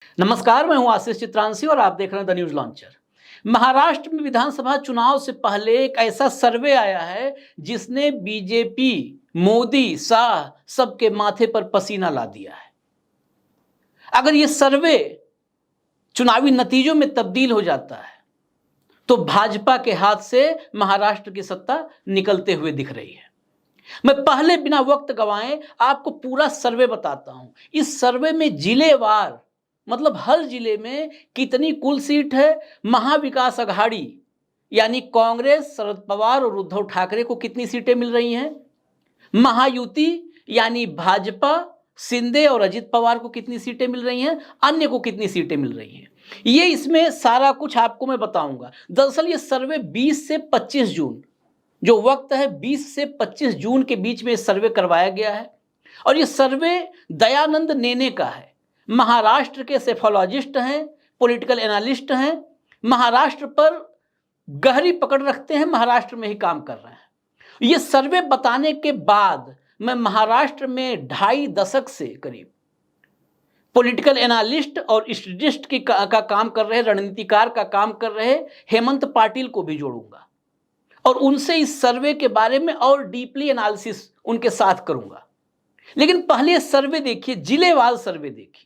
नमस्कार, मैं हूं आशीष चित्रांशी और आप देख रहे हैं द न्यूज लॉन्चर। महाराष्ट्र में विधानसभा चुनाव से पहले एक ऐसा सर्वे आया है जिसने बीजेपी, मोदी, शाह सबके माथे पर पसीना ला दिया है। अगर ये सर्वे चुनावी नतीजों में तब्दील हो जाता है तो भाजपा के हाथ से महाराष्ट्र की सत्ता निकलते हुए दिख रही है। मैं पहले बिना वक्त गंवाए आपको पूरा सर्वे बताता हूं। इस सर्वे में जिलेवार मतलब हर जिले में कितनी कुल सीट है, महाविकास अघाड़ी यानी कांग्रेस, शरद पवार और उद्धव ठाकरे को कितनी सीटें मिल रही हैं, महायुति यानी भाजपा, शिंदे और अजित पवार को कितनी सीटें मिल रही हैं, अन्य को कितनी सीटें मिल रही हैं। ये इसमें सारा कुछ आपको मैं बताऊंगा। दरअसल ये सर्वे 20 से 25 जून जो वक्त है 20 से 25 जून के बीच में सर्वे करवाया गया है और ये सर्वे दयानंद नेने का है। महाराष्ट्र के सेफोलॉजिस्ट हैं, पॉलिटिकल एनालिस्ट हैं, महाराष्ट्र पर गहरी पकड़ रखते हैं, महाराष्ट्र में ही काम कर रहे हैं। ये सर्वे बताने के बाद मैं महाराष्ट्र में 2.5 दशक से करीब पॉलिटिकल एनालिस्ट और स्ट्रेटिस्ट का काम कर रहे, रणनीतिकार का काम कर रहे हेमंत पाटिल को भी जोड़ूंगा और उनसे इस सर्वे के बारे में और डीपली एनालिसिस उनके साथ करूंगा। लेकिन पहले सर्वे देखिए, जिलेवार सर्वे देखिए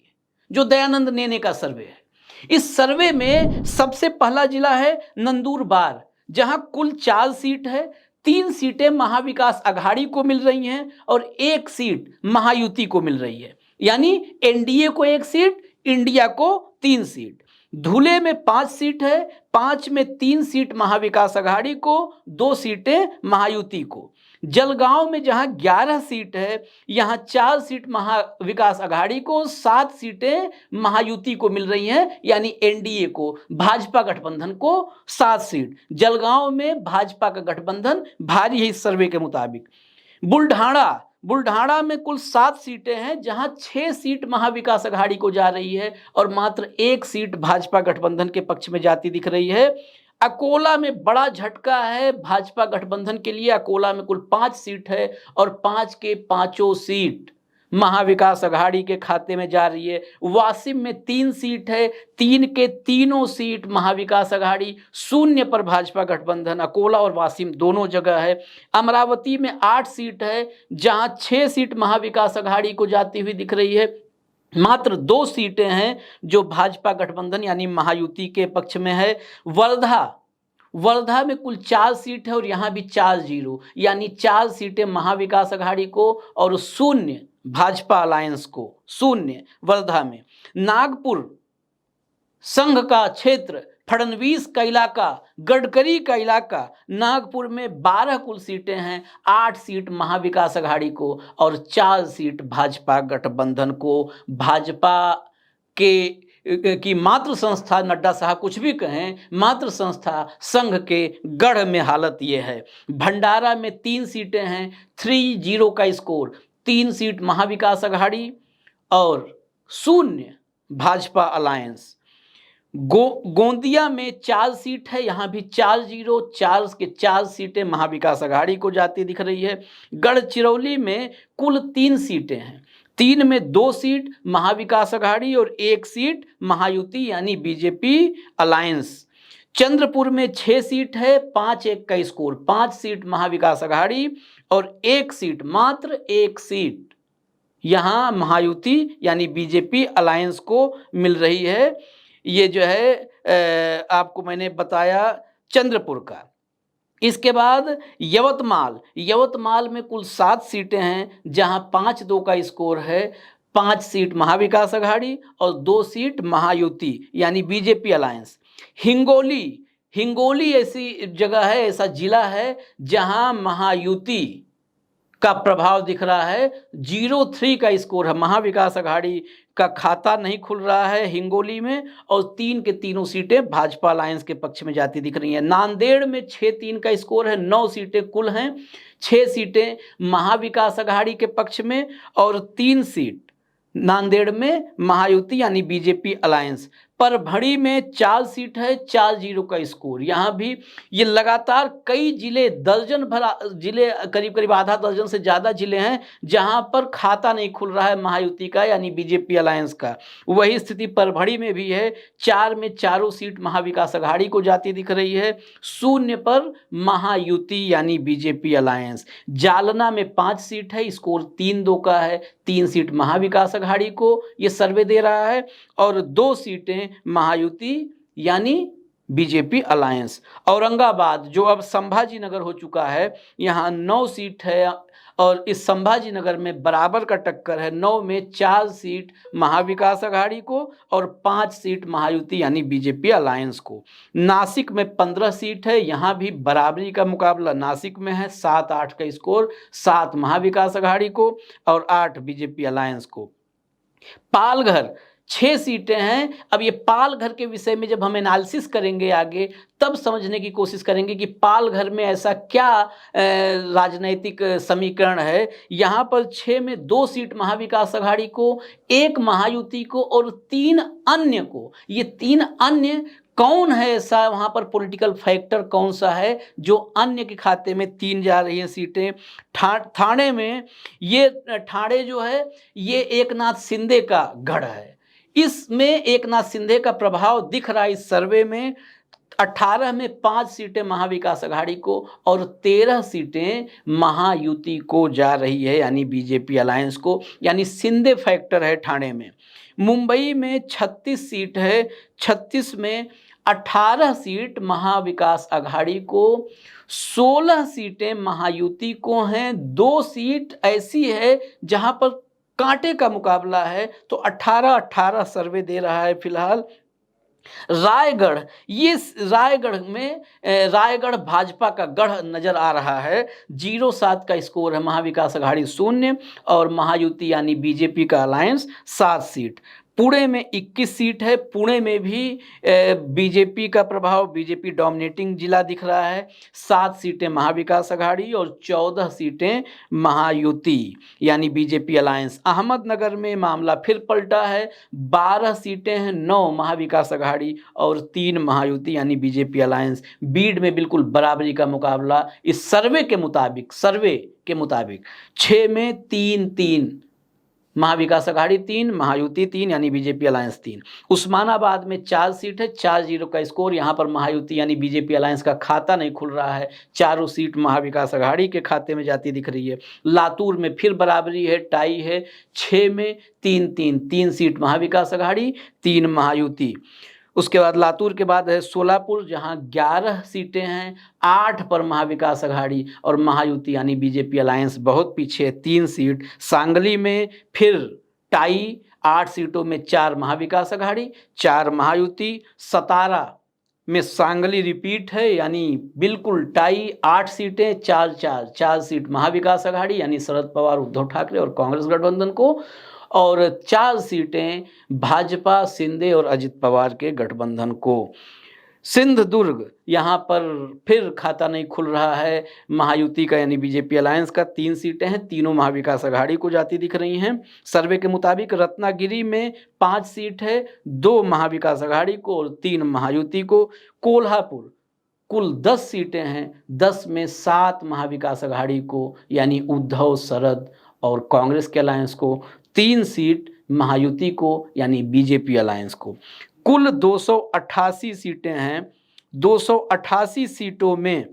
जो दयानंद नेने का सर्वे है। इस सर्वे में सबसे पहला जिला है नंदुरबार, जहां कुल 4 सीट है। 3 सीटें महाविकास अघाड़ी को मिल रही हैं और 1 सीट महायुति को मिल रही है, यानी एनडीए को 1 सीट, इंडिया को 3 सीट। धुले में 5 सीट है, 5 में 3 सीट महाविकास अघाड़ी को, 2 सीटें महायुति को। जलगांव में जहां 11 सीट है, यहां 4 सीट महाविकास अघाड़ी को, 7 सीटें महायुति को मिल रही हैं, यानी एनडीए को, भाजपा गठबंधन को 7 सीट। जलगांव में भाजपा का गठबंधन भारी है इस सर्वे के मुताबिक। बुल्ढाणा में कुल 7 सीटें हैं, जहां 6 सीट महाविकास अघाड़ी को जा रही है और मात्र 1 सीट भाजपा गठबंधन के पक्ष में जाती दिख रही है। अकोला में बड़ा झटका है भाजपा गठबंधन के लिए। अकोला में कुल 5 सीट है और 5 के 5 सीट महाविकास अघाड़ी के खाते में जा रही है। वाशिम में 3 सीट है, 3 के 3 सीट महाविकास अघाड़ी, 0 पर भाजपा गठबंधन। अकोला और वाशिम दोनों जगह है। अमरावती में 8 सीट है, जहां 6 सीट महाविकास अघाड़ी को जाती हुई दिख रही है। मात्र 2 सीटें हैं जो भाजपा गठबंधन यानी महायुति के पक्ष में है। वर्धा में कुल 4 सीट है और यहां भी 4-0 यानी 4 सीटें महाविकास अघाड़ी को और 0 भाजपा अलायंस को, 0 वर्धा में। नागपुर संघ का क्षेत्र, फडणवीस का इलाका, गडकरी का इलाका, नागपुर में 12 कुल सीटें हैं, 8 सीट महाविकास अघाड़ी को और 4 सीट भाजपा गठबंधन को। भाजपा की मातृ संस्था, नड्डा साहब कुछ भी कहें, मातृ संस्था संघ के गढ़ में हालत यह है। भंडारा में 3 सीटें हैं, 3-0 का स्कोर, 3 सीट महाविकास अघाड़ी और 0 भाजपा अलायंस। गोंदिया में 4 सीट है, यहां भी 4-0, 4 के 4 सीटें महाविकास अघाड़ी को जाती दिख रही है। गढ़चिरौली में कुल 3 सीटें हैं, 3 में 2 सीट महाविकास अघाड़ी और 1 सीट महायुति यानी बीजेपी अलायंस। चंद्रपुर में 6 सीट है, 5-1 का स्कोर, 5 सीट महाविकास अघाड़ी और 1 सीट, मात्र 1 सीट यहां महायुति यानी बीजेपी अलायंस को मिल रही है। ये जो है आपको मैंने बताया चंद्रपुर का। इसके बाद यवतमाल में कुल 7 सीटें हैं, जहां 5-2 का स्कोर है, 5 सीट महाविकास अघाड़ी और 2 सीट महायुति यानी बीजेपी अलायंस। हिंगोली ऐसी जगह है, ऐसा जिला है जहां महायुति का प्रभाव दिख रहा है, 0-3 का स्कोर है, महाविकास अघाड़ी का खाता नहीं खुल रहा है हिंगोली में और 3 के 3 सीटें भाजपा अलायंस के पक्ष में जाती दिख रही हैं। नांदेड़ में 6-3 का स्कोर है, 9 सीटें कुल हैं, 6 सीटें महाविकास अघाड़ी के पक्ष में और 3 सीट नांदेड़ में महायुति यानी बीजेपी अलायंस। परभणी में 4 सीट है, 4-0 का स्कोर। यहाँ भी ये लगातार कई जिले, दर्जन भर जिले, करीब करीब आधा दर्जन से ज़्यादा जिले हैं जहाँ पर खाता नहीं खुल रहा है महायुति का यानी बीजेपी अलायंस का। वही स्थिति परभणी में भी है। 4 में चारों सीट महाविकास अघाड़ी को जाती दिख रही है, 0 पर महायुति यानी बीजेपी अलायंस। जालना में 5 सीट है, स्कोर 3-2 का है, 3 सीट महाविकास अघाड़ी को ये सर्वे दे रहा है और 2 सीटें महायुति यानी बीजेपी अलायंस। औरंगाबाद जो अब संभाजी नगर हो चुका है, यहाँ 9 सीट है और इस संभाजी नगर में बराबर का टक्कर है। 9 में 4 सीट महाविकास अघाड़ी को और 5 सीट महायुति यानी बीजेपी अलायंस को। नासिक में 15 सीट है, यहाँ भी बराबरी का मुकाबला नासिक में है, 7-8 का स्कोर, 7 महाविकास अघाड़ी को और 8 बीजेपी अलायंस को। पालघर 6 सीटें हैं। अब ये पालघर के विषय में जब हम एनालिसिस करेंगे आगे, तब समझने की कोशिश करेंगे कि पालघर में ऐसा क्या राजनैतिक समीकरण है। यहाँ पर 6 में 2 सीट महाविकास अघाड़ी को, 1 महायुति को और 3 अन्य को। ये 3 अन्य कौन है, ऐसा वहाँ पर पॉलिटिकल फैक्टर कौन सा है जो अन्य के खाते में 3 जा रही हैं सीटें। ठाणे में ये ठाणे जो है ये एकनाथ शिंदे का गढ़ है, इसमें एकनाथ शिंदे का प्रभाव दिख रहा है इस सर्वे में। 18 में 5 सीटें महाविकास अघाड़ी को और 13 सीटें महायुति को जा रही है यानी बीजेपी अलायंस को, यानी शिंदे फैक्टर है ठाणे में। मुंबई में 36 सीट है, 36 में 18 सीट महाविकास अघाड़ी को, 16 सीटें महायुति को हैं, 2 सीट ऐसी है जहां पर कांटे का मुकाबला है, तो 18-18 सर्वे दे रहा है फिलहाल। रायगढ़, ये रायगढ़ में रायगढ़ भाजपा का गढ़ नजर आ रहा है, 0-7 का स्कोर है, महाविकास अघाड़ी 0 और महायुति यानी बीजेपी का अलायंस 7 सीट। पुणे में 21 सीट है, पुणे में भी बीजेपी का प्रभाव, बीजेपी डोमिनेटिंग जिला दिख रहा है, 7 सीटें महाविकास अघाड़ी और 14 सीटें महायुति यानी बीजेपी अलायंस। अहमदनगर में मामला फिर पलटा है, 12 सीटें हैं, 9 महाविकास अघाड़ी और 3 महायुति यानी बीजेपी अलायंस। बीड में बिल्कुल बराबरी का मुकाबला इस सर्वे के मुताबिक 6 में 3-3 महाविकास अघाड़ी 3 महायुति 3 यानी बीजेपी अलायंस 3। उस्मानाबाद में 4 सीट है, 4-0 का स्कोर। यहाँ पर महायुति यानी बीजेपी अलायंस का खाता नहीं खुल रहा है, चारों सीट महाविकास अघाड़ी के खाते में जाती दिख रही है। लातूर में फिर बराबरी है, टाई है, 6 में 3-3, 3 सीट महाविकास अघाड़ी 3 महायुति। उसके बाद लातूर के बाद है सोलापुर, जहां 11 सीटें हैं, 8 पर महाविकास अघाड़ी और महायुति यानी बीजेपी अलायंस बहुत पीछे, 3 सीट। सांगली में फिर टाई, 8 सीटों में 4 महाविकास अघाड़ी 4 महायुति। सतारा में सांगली रिपीट है यानी बिल्कुल टाई, 8 सीटें 4 सीट महाविकास अघाड़ी यानी शरद पवार, उद्धव ठाकरे और कांग्रेस गठबंधन को और 4 सीटें भाजपा, शिंदे और अजित पवार के गठबंधन को। सिंधुदुर्ग, यहाँ पर फिर खाता नहीं खुल रहा है महायुति का यानी बीजेपी अलायंस का, 3 सीटें हैं, तीनों महाविकास अघाड़ी को जाती दिख रही हैं सर्वे के मुताबिक। रत्नागिरी में 5 सीट है, 2 महाविकास अघाड़ी को और 3 महायुति को। कोल्हापुर कुल 10 सीटें हैं, 10 में 7 महाविकास अघाड़ी को यानी उद्धव, शरद और कांग्रेस के अलायंस को, 3 सीट महायुति को यानी बीजेपी अलायंस को। कुल 288 सीटें हैं, 288 सीटों में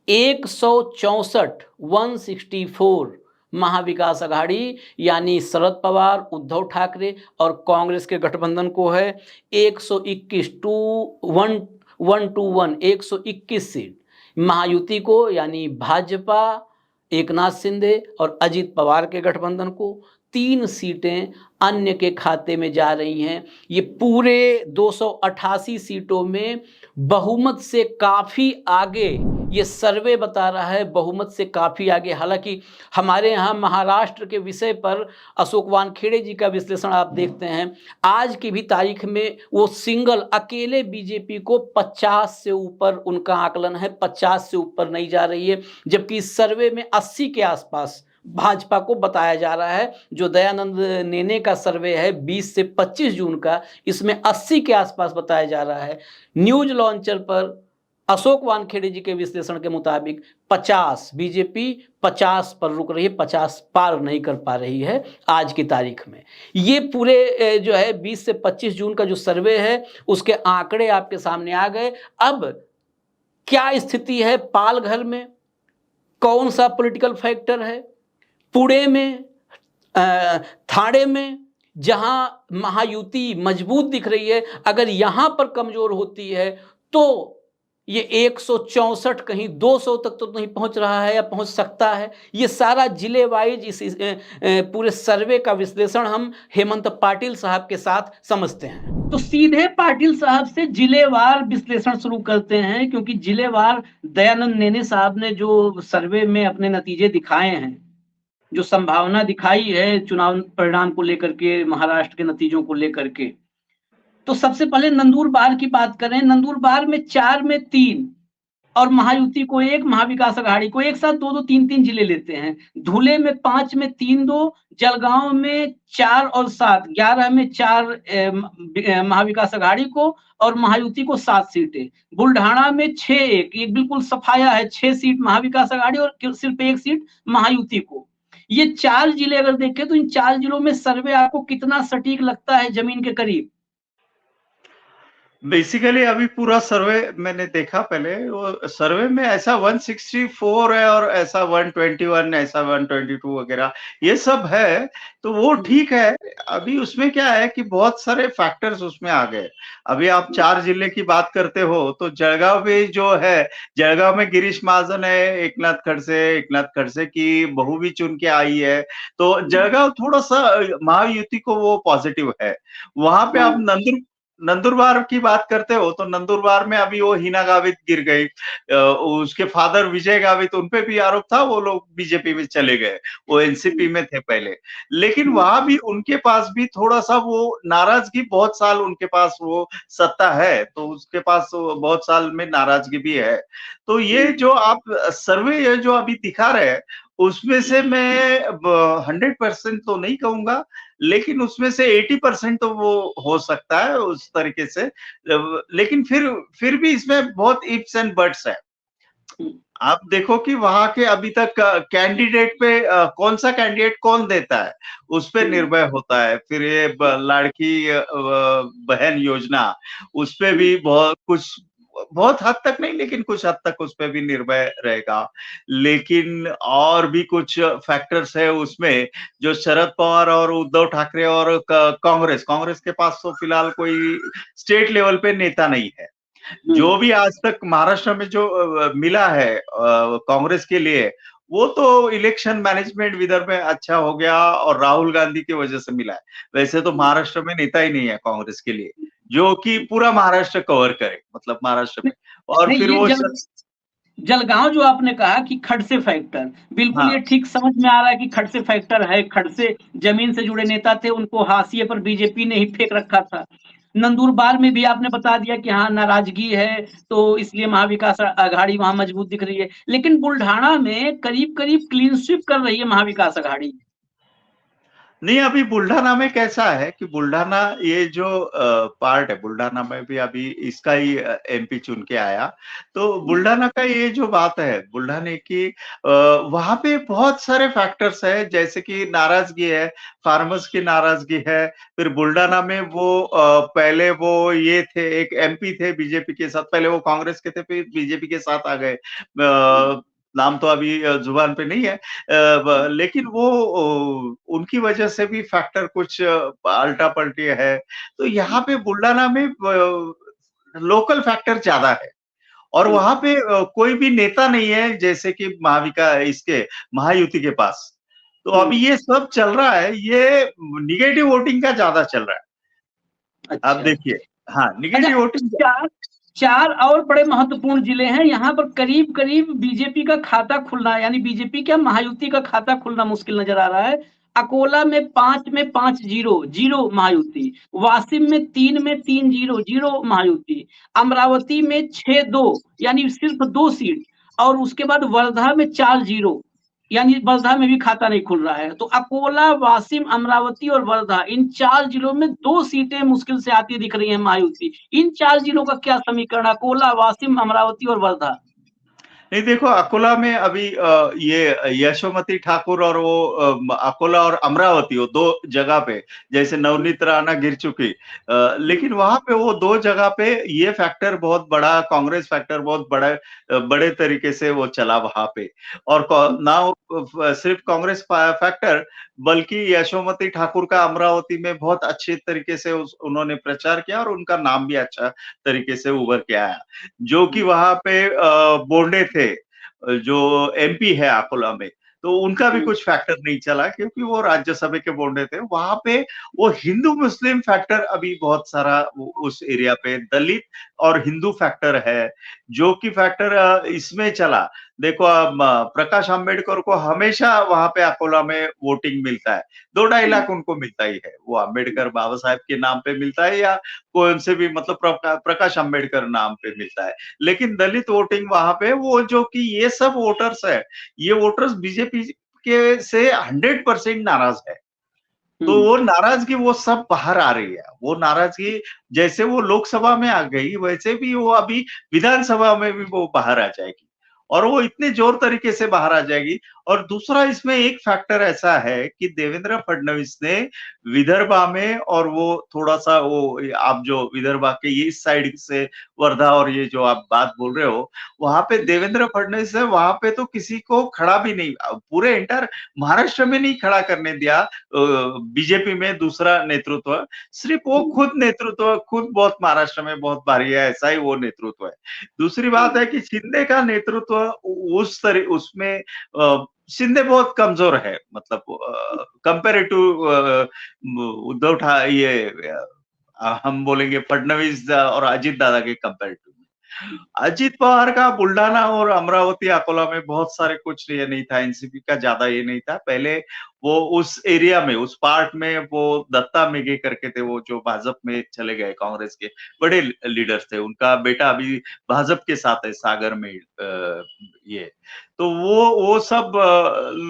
164 महाविकास अघाड़ी यानी शरद पवार, उद्धव ठाकरे और कांग्रेस के गठबंधन को है। 121 सीट महायुति को यानी भाजपा, एकनाथ शिंदे और अजित पवार के गठबंधन को, 3 सीटें अन्य के खाते में जा रही हैं। ये पूरे 288 सीटों में बहुमत से काफ़ी आगे, ये सर्वे बता रहा है बहुमत से काफ़ी आगे। हालांकि हमारे यहाँ महाराष्ट्र के विषय पर अशोक वानखेड़े जी का विश्लेषण आप देखते हैं, आज की भी तारीख में वो सिंगल अकेले बीजेपी को 50 से ऊपर उनका आकलन है, 50 से ऊपर नहीं जा रही है, जबकि इस सर्वे में 80 के आसपास भाजपा को बताया जा रहा है। जो दयानंद नेने का सर्वे है 20 से 25 जून का, इसमें 80 के आसपास बताया जा रहा है। न्यूज लॉन्चर पर अशोक वानखेड़े जी के विश्लेषण के मुताबिक 50 बीजेपी 50 पर रुक रही है, 50 पार नहीं कर पा रही है आज की तारीख में। ये पूरे जो है 20 से 25 जून का जो सर्वे है उसके आंकड़े आपके सामने आ गए। अब क्या स्थिति है पालघर में, कौन सा पॉलिटिकल फैक्टर है, पुणे में, थाने में, जहां महायुति मजबूत दिख रही है, अगर यहां पर कमजोर होती है तो ये 164 कहीं 200 तक तो नहीं पहुंच रहा है या पहुंच सकता है। ये सारा जिले वाइज इस पूरे सर्वे का विश्लेषण हम हेमंत पाटिल साहब के साथ समझते हैं। तो सीधे पाटिल साहब से जिलेवार विश्लेषण शुरू करते हैं, क्योंकि जिलेवार दयानंद नेने साहब ने जो सर्वे में अपने नतीजे दिखाए हैं, जो संभावना दिखाई है चुनाव परिणाम को लेकर के, महाराष्ट्र के नतीजों को लेकर के, तो सबसे पहले नंदुरबार की बात करें। नंदुरबार में 4 में 3 और महायुति को 1, महाविकास अघाड़ी को एक साथ 2-2, 3-3 जिले लेते हैं। धुले में 5 में 3-2, जलगांव में 4 और 7, 11 में 4 महाविकास अघाड़ी को और महायुति को 7 सीटें। बुल्ढाणा में 6-1, ये बिल्कुल सफाया है, 6 सीट महाविकास अघाड़ी और सिर्फ 1 सीट महायुति को। ये 4 जिले अगर देखें तो इन 4 जिलों में सर्वे आपको कितना सटीक लगता है, जमीन के करीब? बेसिकली अभी पूरा सर्वे मैंने देखा पहले, वो सर्वे में ऐसा 164 है और ऐसा 121, ऐसा 122 वगैरह ये सब है, तो वो ठीक है। अभी उसमें क्या है कि बहुत सारे फैक्टर्स उसमें आ गए। अभी आप 4 जिले की बात करते हो तो जळगाव में जो है, जळगाव में गिरीश महाजन है, एकनाथ खड़से की बहू भी चुन के आई है, तो जळगाव थोड़ा सा महायुति को वो पॉजिटिव है। वहां पे आप नंदुरबार की बात करते हो तो नंदुरबार में अभी वो हिना गावित गिर गई, उसके फादर विजय गावित, उनपे भी आरोप था, वो लोग बीजेपी में चले गए, वो एनसीपी में थे पहले। लेकिन वहां भी उनके पास भी थोड़ा सा वो नाराजगी, बहुत साल उनके पास वो सत्ता है, तो उसके पास बहुत साल में नाराजगी भी है। तो ये जो आप सर्वे ये जो अभी दिखा रहे हैं, उसमें से मैं 100% तो नहीं कहूंगा, लेकिन उसमें से 80% तो वो हो सकता है उस तरीके से। लेकिन फिर भी इसमें बहुत इफ्स एंड बट्स है। आप देखो कि वहां के अभी तक कैंडिडेट पे कौन सा कैंडिडेट कौन देता है, उस पे निर्भर होता है। फिर ये लाड़की बहन योजना, उस पे भी बहुत हद तक नहीं, लेकिन कुछ हद तक उस पे भी निर्भर रहेगा। लेकिन और भी कुछ फैक्टर्स है उसमें, जो शरद पवार और उद्धव ठाकरे और कांग्रेस के पास तो फिलहाल कोई स्टेट लेवल पे नेता नहीं है। जो भी आज तक महाराष्ट्र में जो मिला है कांग्रेस के लिए, वो तो इलेक्शन मैनेजमेंट विदर्भ में अच्छा हो गया और राहुल गांधी की वजह से मिला है। वैसे तो महाराष्ट्र में नेता ही नहीं है कांग्रेस के लिए जो कि पूरा महाराष्ट्र कवर करे, मतलब महाराष्ट्र में। और फिर वो जलगांव जो आपने कहा कि खड़से फैक्टर, बिल्कुल हाँ। ये ठीक समझ में आ रहा है कि खड़से फैक्टर है। खड़से जमीन से जुड़े नेता थे, उनको हाशिए पर बीजेपी ने ही फेंक रखा था। नंदुरबार में भी आपने बता दिया कि हाँ नाराजगी है, तो इसलिए महाविकास अघाड़ी वहां मजबूत दिख रही है। लेकिन बुल्ढाणा में करीब करीब क्लीन स्वीप कर रही है महाविकास अघाड़ी। नहीं, अभी बुल्ढाना में कैसा है कि बुल्ढाना ये जो पार्ट है, बुल्ढाना में भी अभी इसका ही एमपी चुन के आया। तो बुल्ढाना का ये जो बात है, बुल्ढाने की वहां पे बहुत सारे फैक्टर्स है, जैसे कि नाराजगी है, फार्मर्स की नाराजगी है। फिर बुल्ढाना में वो पहले वो ये थे, एक एमपी थे बीजेपी के साथ, पहले वो कांग्रेस के थे, फिर बीजेपी के साथ आ गए। नाम तो अभी जुबान पे नहीं है, लेकिन वो उनकी वजह से भी फैक्टर कुछ अल्टा पलटी है। तो यहाँ पे बुल्ढाना में लोकल फैक्टर ज्यादा है और वहां पे कोई भी नेता नहीं है, जैसे कि इसके महायुति के पास। तो अभी ये सब चल रहा है, ये निगेटिव वोटिंग का ज्यादा चल रहा है। अच्छा। आप देखिए, हाँ, निगेटिव वोटिंग। चार और बड़े महत्वपूर्ण जिले हैं, यहाँ पर करीब करीब बीजेपी का खाता खुलना, यानी बीजेपी क्या महायुति का खाता खुलना मुश्किल नजर आ रहा है। अकोला में 5 में 5 जीरो महायुति, वासिम में 3 में 3 जीरो महायुति, अमरावती में 6-2 यानी सिर्फ 2 सीट, और उसके बाद वर्धा में 4 जीरो। यानी वर्धा में भी खाता नहीं खुल रहा है। तो अकोला, वाशिम, अमरावती और वर्धा, इन 4 जिलों में 2 सीटें मुश्किल से आती दिख रही हैं महायुति। इन 4 जिलों का क्या समीकरण? अकोला, वाशिम, अमरावती और वर्धा। नहीं देखो, अकोला में अभी ये यशोमती ठाकुर और वो अकोला और अमरावती, वो दो जगह पे जैसे नवनीत राणा गिर चुकी, लेकिन वहां पे वो दो जगह पे ये फैक्टर बहुत बड़ा, कांग्रेस फैक्टर बहुत बड़ा, बड़े तरीके से वो चला वहां पे। और ना सिर्फ कांग्रेस फैक्टर, बल्कि यशोमती ठाकुर का अमरावती में बहुत अच्छे तरीके से उन्होंने प्रचार किया और उनका नाम भी अच्छा तरीके से उभर के आया। जो कि वहां पे बोंडे थे, जो एमपी है अकोला में, तो उनका भी कुछ फैक्टर नहीं चला क्योंकि वो राज्यसभा के बोंडे थे। वहां पे वो हिंदू मुस्लिम फैक्टर अभी बहुत सारा उस एरिया पे दलित और हिंदू फैक्टर है, जो कि फैक्टर इसमें चला। देखो, प्रकाश आंबेडकर को हमेशा वहां पे अकोला में वोटिंग मिलता है, 2-2.5 लाख उनको मिलता ही है। वो आंबेडकर बाबा साहेब के नाम पे मिलता है या कोई उनसे भी, मतलब प्रकाश आंबेडकर नाम पे मिलता है। लेकिन दलित वोटिंग वहां पे, वो जो कि ये सब वोटर्स है, ये वोटर्स बीजेपी के से 100% नाराज है। तो वो नाराजगी वो सब बाहर आ रही है। वो नाराजगी जैसे वो लोकसभा में आ गई, वैसे भी वो अभी विधानसभा में भी वो बाहर आ जाएगी, और वो इतने जोर तरीके से बाहर आ जाएगी। और दूसरा इसमें एक फैक्टर ऐसा है कि देवेंद्र फडणवीस ने विदर्भा में, और वो थोड़ा सा वो, आप जो विदर्भा के ये इस साइड से वर्धा और ये जो आप बात बोल रहे हो, वहां पे देवेंद्र फडणवीस है, वहां पे तो किसी को खड़ा भी नहीं, पूरे एंटायर महाराष्ट्र में नहीं खड़ा करने दिया बीजेपी में दूसरा नेतृत्व। सिर्फ वो खुद नेतृत्व, खुद बहुत महाराष्ट्र में बहुत भारी है, ऐसा ही वो नेतृत्व है। दूसरी बात है कि शिंदे का नेतृत्व उस तरह उसमें शिंदे बहुत कमजोर है, मतलब कंपेरेटिव उद्धव ये हम बोलेंगे फडणवीस और अजित दादा के कंपेरेटिव में। अजित पवार का बुल्डाना और अमरावती अकोला में बहुत सारे कुछ ये नहीं था, एनसीपी का ज्यादा ये नहीं था पहले। वो उस एरिया में, उस पार्ट में वो दत्ता मेघे करके थे, वो जो भाजपा में चले गए, कांग्रेस के बड़े लीडर्स थे, उनका बेटा अभी भाजपा के साथ है सागर में। ये तो वो सब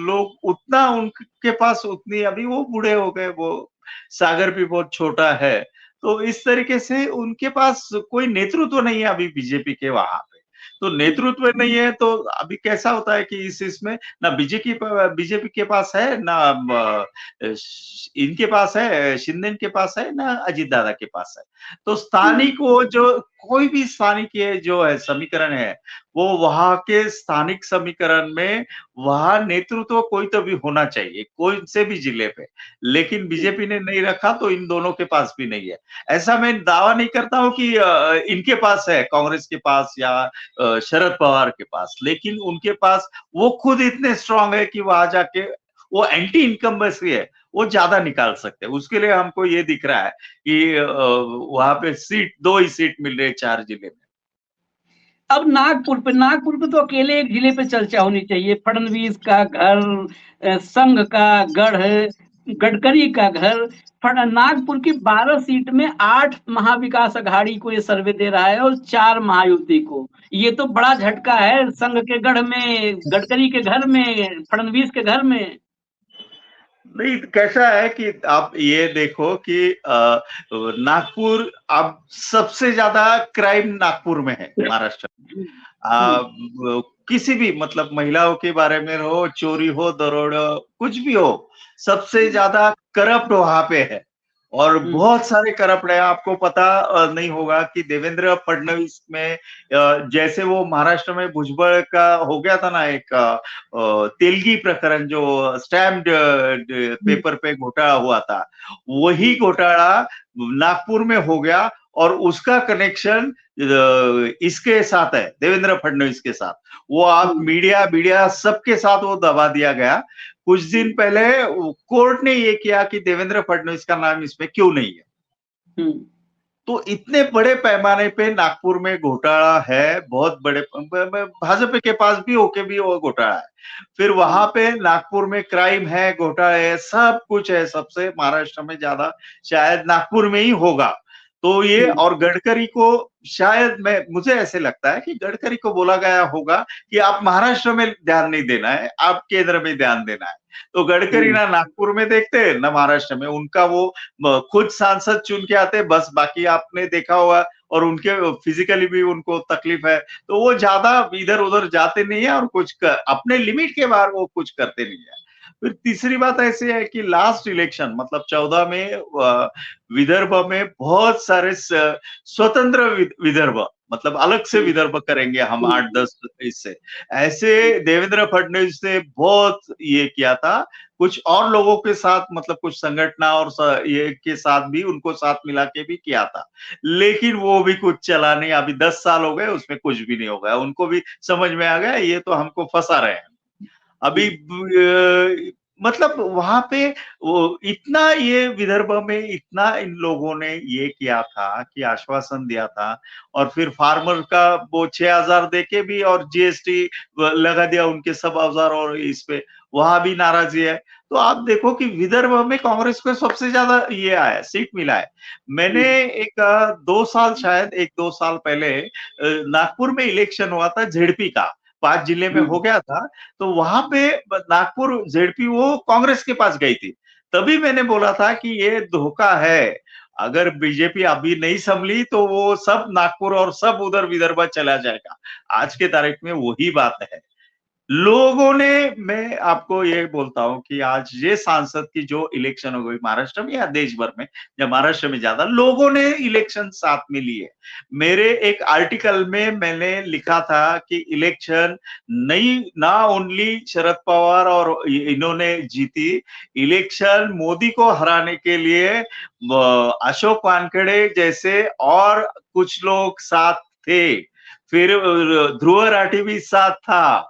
लोग उतना, उनके पास उतनी, अभी वो बूढ़े हो गए, वो सागर भी बहुत छोटा है। तो इस तरीके से उनके पास कोई नेतृत्व नहीं है अभी बीजेपी के वहां पे। तो नेतृत्व नहीं है तो अभी कैसा होता है कि इस इसमें ना बीजेपी के पास है, ना इनके पास है, शिंदे के पास है, ना अजित दादा के पास है। तो स्थानिक वो जो कोई भी स्थानिक ये जो है समीकरण है, वो वहां के स्थानिक समीकरण में वहां नेतृत्व कोई तो भी होना चाहिए, कोई से भी जिले पे। लेकिन बीजेपी ने नहीं रखा, तो इन दोनों के पास भी नहीं है। ऐसा मैं दावा नहीं करता हूं कि इनके पास है, कांग्रेस के पास या शरद पवार के पास, लेकिन उनके पास वो खुद इतने स्ट्रांग है कि वहां जाके वो एंटी इनकम्बेंसी है, वो ज्यादा निकाल सकते हैं। उसके लिए हमको ये दिख रहा है कि वहां पे सीट, 2 ही सीट मिल रही है 4 जिले में। अब नागपुर पे तो अकेले एक जिले पे चर्चा होनी चाहिए, फडणवीस का घर, संघ का गढ़, गडकरी का घर। नागपुर की 12 सीट में 8 महाविकास अघाड़ी को ये सर्वे दे रहा है और 4 महायुति को। ये तो बड़ा झटका है, संघ के गढ़ में, गडकरी के घर में, फडणवीस के घर में। नहीं, कैसा है कि आप ये देखो कि नागपुर अब सबसे ज्यादा क्राइम नागपुर में है महाराष्ट्र में। किसी भी, मतलब महिलाओं के बारे में हो, चोरी हो, दरोड़ा, कुछ भी हो, सबसे ज्यादा करप्ट वहां पे है। और बहुत सारे करप्ट है। आपको पता नहीं होगा कि देवेंद्र फडणवीस में जैसे वो महाराष्ट्र में भुजबल का हो गया था ना, एक तेलगी प्रकरण जो स्टैम्प पेपर पे घोटाला हुआ था, वही घोटाला नागपुर में हो गया। और उसका कनेक्शन इसके साथ है, देवेंद्र फडणवीस के साथ। वो आप मीडिया सबके साथ वो दबा दिया गया। कुछ दिन पहले कोर्ट ने ये किया कि देवेंद्र फडणवीस का नाम इसमें क्यों नहीं है। तो इतने बड़े पैमाने पे नागपुर में घोटाला है, बहुत बड़े, भाजपा के पास भी होके भी वो घोटाला है। फिर वहां पे नागपुर में क्राइम है, घोटाला है, सब कुछ है। सबसे महाराष्ट्र में ज्यादा शायद नागपुर में ही होगा। तो ये और गडकरी को शायद मुझे ऐसे लगता है कि गडकरी को बोला गया होगा कि आप महाराष्ट्र में ध्यान नहीं देना है, आप केंद्र में ध्यान देना है। तो गडकरी ना नागपुर में देखते ना महाराष्ट्र में, उनका वो खुद सांसद चुन के आते बस, बाकी आपने देखा होगा, और उनके फिजिकली भी उनको तकलीफ है, तो वो ज्यादा इधर उधर जाते नहीं है और अपने लिमिट के बाहर वो कुछ करते नहीं है। फिर तीसरी बात ऐसी है कि लास्ट इलेक्शन मतलब 14 में विदर्भ में बहुत सारे स्वतंत्र विदर्भ, मतलब अलग से विदर्भ करेंगे हम 8-10 इससे, ऐसे देवेंद्र फडणवीस ने बहुत ये किया था, कुछ और लोगों के साथ मतलब कुछ संगठन और ये के साथ भी उनको साथ मिला के भी किया था, लेकिन वो भी कुछ चला नहीं। अभी 10 साल हो गए, उसमें कुछ भी नहीं हो गया, उनको भी समझ में आ गया ये तो हमको फंसा रहे हैं। अभी मतलब वहां पे वो इतना, ये विदर्भ में इतना इन लोगों ने ये किया था कि आश्वासन दिया था, और फिर फार्मर का वो 6,000 देके भी और जीएसटी लगा दिया उनके सब औजार, और इस पे वहां भी नाराजगी है। तो आप देखो कि विदर्भ में कांग्रेस को सबसे ज्यादा ये आया, सीट मिला है। मैंने एक 2 साल, शायद 1-2 साल पहले नागपुर में इलेक्शन हुआ था जेडपी का, 5 जिले में हो गया था, तो वहां पे नागपुर जेडपी वो कांग्रेस के पास गई थी। तभी मैंने बोला था कि ये धोखा है, अगर बीजेपी अभी नहीं संभली तो वो सब नागपुर और सब उधर विदर्भ चला जाएगा। आज के तारीख में वही बात है। लोगों ने, मैं आपको ये बोलता हूं कि आज ये सांसद की जो इलेक्शन हो गई महाराष्ट्र में या देश भर में, या महाराष्ट्र में ज्यादा लोगों ने इलेक्शन साथ में लिए। मेरे एक आर्टिकल में मैंने लिखा था कि इलेक्शन नहीं, ना ओनली शरद पवार और इन्होंने जीती, इलेक्शन मोदी को हराने के लिए अशोक वानखेड़े जैसे और कुछ लोग साथ थे, फिर ध्रुव राठी भी साथ था।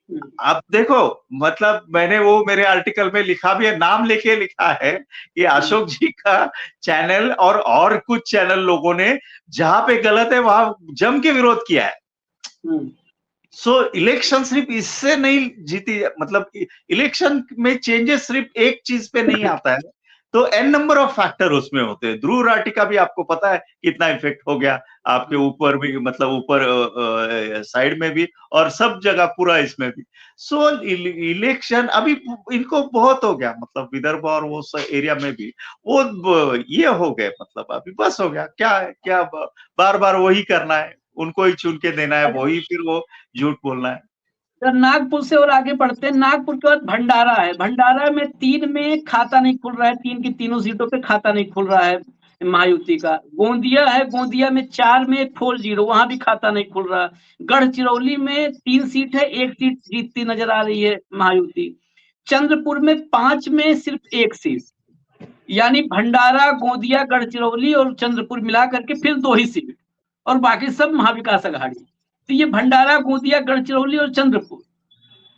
अब देखो, मतलब मैंने वो मेरे आर्टिकल में लिखा भी है, नाम लेके लिखा है कि अशोक जी का चैनल और कुछ चैनल लोगों ने जहां पे गलत है वहां जम के विरोध किया है। सो इलेक्शन सिर्फ इससे नहीं जीती, मतलब इलेक्शन में चेंजेस सिर्फ एक चीज पे नहीं आता है, तो एन नंबर ऑफ फैक्टर उसमें होते हैं। ध्रुव राठी का भी आपको पता है कितना इफेक्ट हो गया, आपके ऊपर भी, मतलब ऊपर साइड में भी और सब जगह पूरा इसमें भी। सो इलेक्शन अभी इनको बहुत हो गया, मतलब विदर्भ और वो एरिया में भी वो ये हो गए, मतलब अभी बस हो गया, क्या है क्या बार बार वही करना है, उनको ही चुन के देना है, वही फिर वो झूठ बोलना है। नागपुर से और आगे बढ़ते हैं, नागपुर के बाद भंडारा है। भंडारा में 3 में खाता नहीं खुल रहा है, 3 की तीनों सीटों पे खाता नहीं खुल रहा है महायुति का। गोंदिया है, गोंदिया में 4 में 4-0, वहां भी खाता नहीं खुल रहा। गढ़चिरौली में 3 सीट है, 1 सीट जीतती नजर आ रही है महायुति। चंद्रपुर में 5 में सिर्फ 1 सीट, यानी भंडारा, गोंदिया, गढ़चिरौली और चंद्रपुर मिला करके फिर 2 ही सीट, और बाकी सब महाविकास अघाड़ी। तो ये भंडारा, गोंदिया, गढ़चिरौली और चंद्रपुर,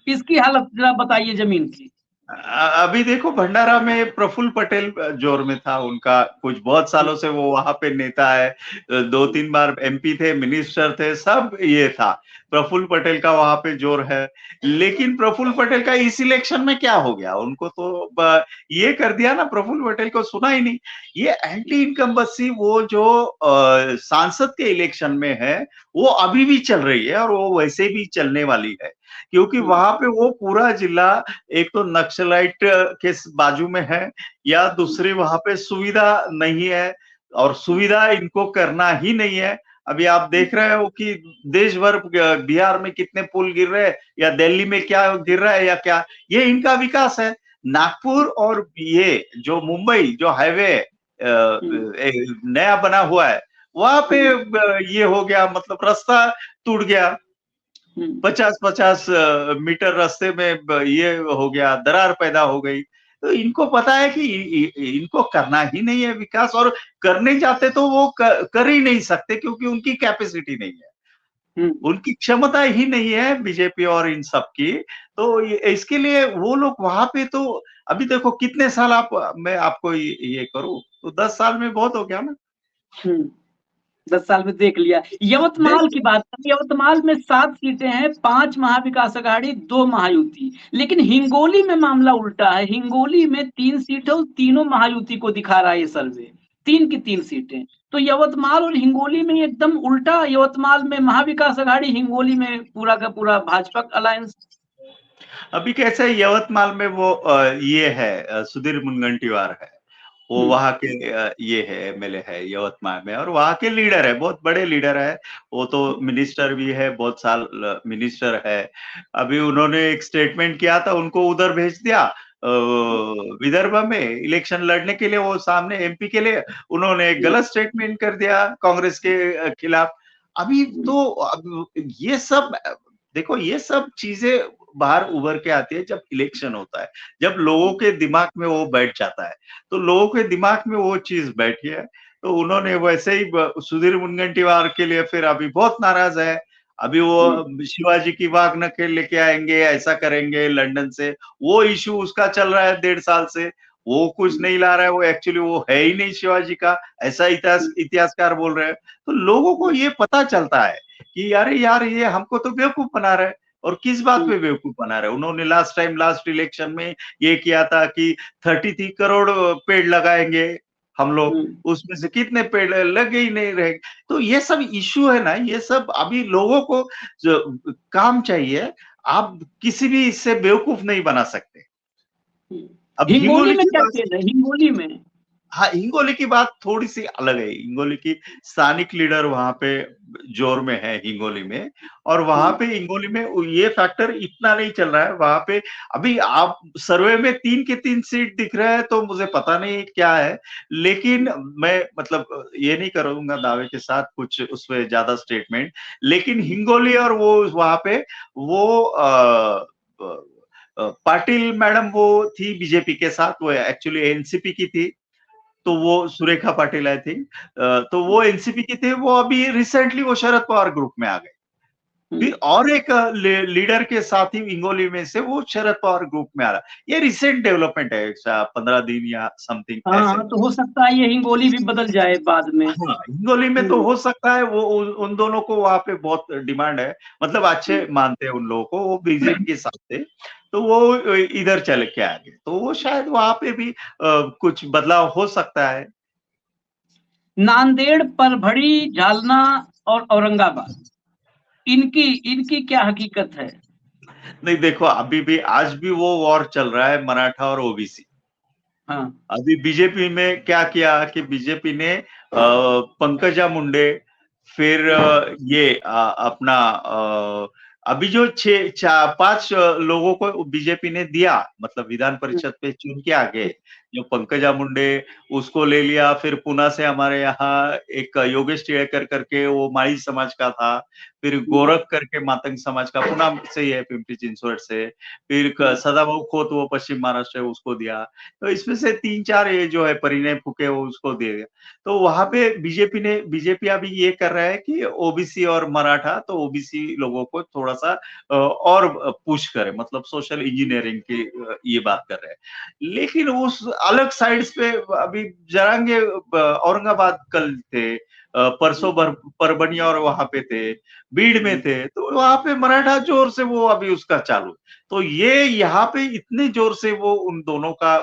इसकी हालत जरा बताइए जमीन की। अभी देखो भंडारा में प्रफुल्ल पटेल जोर में था, उनका कुछ बहुत सालों से वो वहां पे नेता है, 2-3 बार एमपी थे, मिनिस्टर थे, सब ये था, प्रफुल्ल पटेल का वहां पे जोर है। लेकिन प्रफुल्ल पटेल का इस इलेक्शन में क्या हो गया, उनको तो ये कर दिया ना, प्रफुल्ल पटेल को सुना ही नहीं। ये एंटी इनकम्बेंसी वो जो सांसद के इलेक्शन में है वो अभी भी चल रही है, और वो वैसे भी चलने वाली है, क्योंकि वहां पे वो पूरा जिला एक तो नक्सलाइट के बाजू में है, या दूसरी वहां पे सुविधा नहीं है, और सुविधा इनको करना ही नहीं है। अभी आप देख रहे हो कि देश भर बिहार में कितने पुल गिर रहे हैं, या दिल्ली में क्या गिर रहा है, या क्या, ये इनका विकास है। नागपुर और ये जो मुंबई जो हाईवे नया बना हुआ है, वहां पे ये हो गया, मतलब रास्ता टूट गया, 50-50 मीटर रास्ते में ये हो गया, दरार पैदा हो गई। तो इनको पता है कि इनको करना ही नहीं है विकास, और करने जाते तो वो कर ही नहीं सकते, क्योंकि उनकी कैपेसिटी नहीं है, उनकी क्षमता ही नहीं है बीजेपी और इन सब की। तो इसके लिए वो लोग वहां पे, तो अभी देखो कितने साल, मैं आपको ये करूं तो 10 साल में बहुत हो गया ना। 10 साल में देख लिया। यवतमाल की बात करें, यवतमाल में 7 सीटें हैं, 5 महाविकास अघाड़ी, 2 महायुति। लेकिन हिंगोली में मामला उल्टा है, हिंगोली में 3 सीटें और तीनों महायुति को दिखा रहा है ये सर्वे। 3 की 3 सीटें। तो यवतमाल और हिंगोली में एकदम उल्टा, यवतमाल में महाविकास आघाड़ी, हिंगोली में पूरा का पूरा भाजपा अलायंस। अभी कैसा है यवतमाल में वो ये है सुधीर मुनगंटीवार है, वो वहाँ के ये है एमएलए है यवतमाल में और वहाँ के लीडर है, बहुत बड़े लीडर है। वो तो मिनिस्टर भी है, बहुत साल मिनिस्टर है। अभी उन्होंने एक स्टेटमेंट किया था, उनको उधर भेज दिया विदर्भ में इलेक्शन लड़ने के लिए, वो सामने एमपी के लिए उन्होंने एक गलत स्टेटमेंट कर दिया कांग्रेस के खिलाफ। अभी तो अब ये सब देखो, ये सब चीजें बाहर उभर के आती है जब इलेक्शन होता है, जब लोगों के दिमाग में वो बैठ जाता है। तो लोगों के दिमाग में वो चीज बैठी है, तो उन्होंने वैसे ही सुधीर मुनगंटीवार के लिए फिर अभी बहुत नाराज है। अभी वो शिवाजी की वाघ नकेल लेके आएंगे, ऐसा करेंगे लंदन से, वो इशू उसका चल रहा है 1.5 साल से, वो कुछ नहीं ला रहा है, वो एक्चुअली वो है ही नहीं शिवाजी का, ऐसा इतिहासकार बोल रहे हैं। तो लोगों को ये पता चलता है कि अरे यार ये हमको तो बेवकूफ बना रहा है, और किस बात पे बेवकूफ बना रहे हैं। उन्होंने लास्ट इलेक्शन में ये किया था कि 33 करोड़ पेड़ लगाएंगे हम लोग, उसमें से कितने पेड़ लगे ही नहीं रहे। तो ये सब इश्यू है ना, ये सब अभी लोगों को जो काम चाहिए, आप किसी भी इससे बेवकूफ नहीं बना सकते। अब हिंगोली में की क्या बात, केस है हिंगोली में? हाँ, हिंगोली की बात थोड़ी सी अलग है। हिंगोली की स्थानिक लीडर वहां पे जोर में है हिंगोली में, और वहां पे हिंगोली में ये फैक्टर इतना नहीं चल रहा है वहां पे। अभी आप सर्वे में 3 की 3 सीट दिख रहे हैं, तो मुझे पता नहीं क्या है, लेकिन मैं मतलब ये नहीं करूंगा दावे के साथ कुछ उसमें ज्यादा स्टेटमेंट। लेकिन हिंगोली और वो वहां पे वो पाटिल मैडम वो थी बीजेपी के साथ, वो एक्चुअली एनसीपी की थी, तो वो सुरेखा पाटिल आई थिंक, तो वो एनसीपी की थे, वो अभी रिसेंटली वो शरद पवार ग्रुप में आ गए। फिर और एक लीडर के साथ ही हिंगोली में से वो शरद पवार ग्रुप में आ रहा। ये रिसेंट डेवलपमेंट है, 15 दिन या समथिंग ऐसे। हाँ, तो हो सकता है ये हिंगोली भी बदल जाए बाद में। हाँ, हिंगोली में तो हो सकता है, वो उन दोनों को वहां पे बहुत डिमांड है, मतलब अच्छे मानते हैं उन लोगों को, वो बीजेपी के साथ थे, तो वो इधर चले के आ गए, तो वो शायद वहां पे भी कुछ बदलाव हो सकता है। नांदेड़, परभणी, जालना और औरंगाबाद, इनकी इनकी क्या हकीकत है? नहीं देखो, अभी भी आज भी वो वॉर चल रहा है मराठा और ओबीसी। हाँ, अभी बीजेपी में क्या किया कि बीजेपी ने पंकजा मुंडे, फिर ये अपना अभी जो 5 लोगों को बीजेपी ने दिया, मतलब विधान परिषद पे चुन के आगे, जो पंकजा मुंडे, उसको ले लिया। फिर पुणे से हमारे यहाँ एक योगेश टिळेकर करके, वो माळी समाज का था। फिर गोरख करके मातंग समाज का, पुणे से ही है, पिंपरी चिंचवड से। फिर सदाभाऊ खोत, वो पश्चिम महाराष्ट्र है, उसको दिया। तो इसमें से 3-4 ये जो है परिणय फुके, वो उसको दे दिया। तो वहां पे बीजेपी अभी ये कर रहा है कि ओबीसी और मराठा, तो ओबीसी लोगों को थोड़ा सा और पुश करे, मतलब सोशल इंजीनियरिंग की ये बात कर रहे हैं। लेकिन उस अलग साइड्स पे अभी जरांगे औरंगाबाद कल थे, परसों परभनी और वहां पे थे, बीड़ में थे, तो वहां पे मराठा जोर से वो अभी उसका चालू। तो ये यहाँ पे इतने जोर से वो उन दोनों का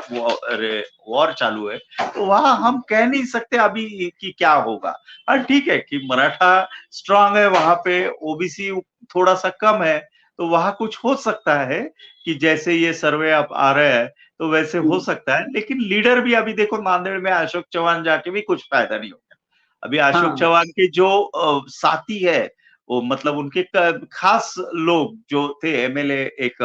वॉर चालू है, तो वहां हम कह नहीं सकते अभी कि क्या होगा। हाँ ठीक है कि मराठा स्ट्रांग है वहां पे, ओबीसी थोड़ा सा कम है, तो वहां कुछ हो सकता है कि जैसे ये सर्वे अब आ रहे हैं तो वैसे हो सकता है। लेकिन लीडर भी अभी देखो, नांदेड़ में अशोक चौहान जाके भी कुछ फायदा नहीं होगा। अभी अशोक चौहान के जो साथी है, वो मतलब उनके खास लोग जो थे, एमएलए एक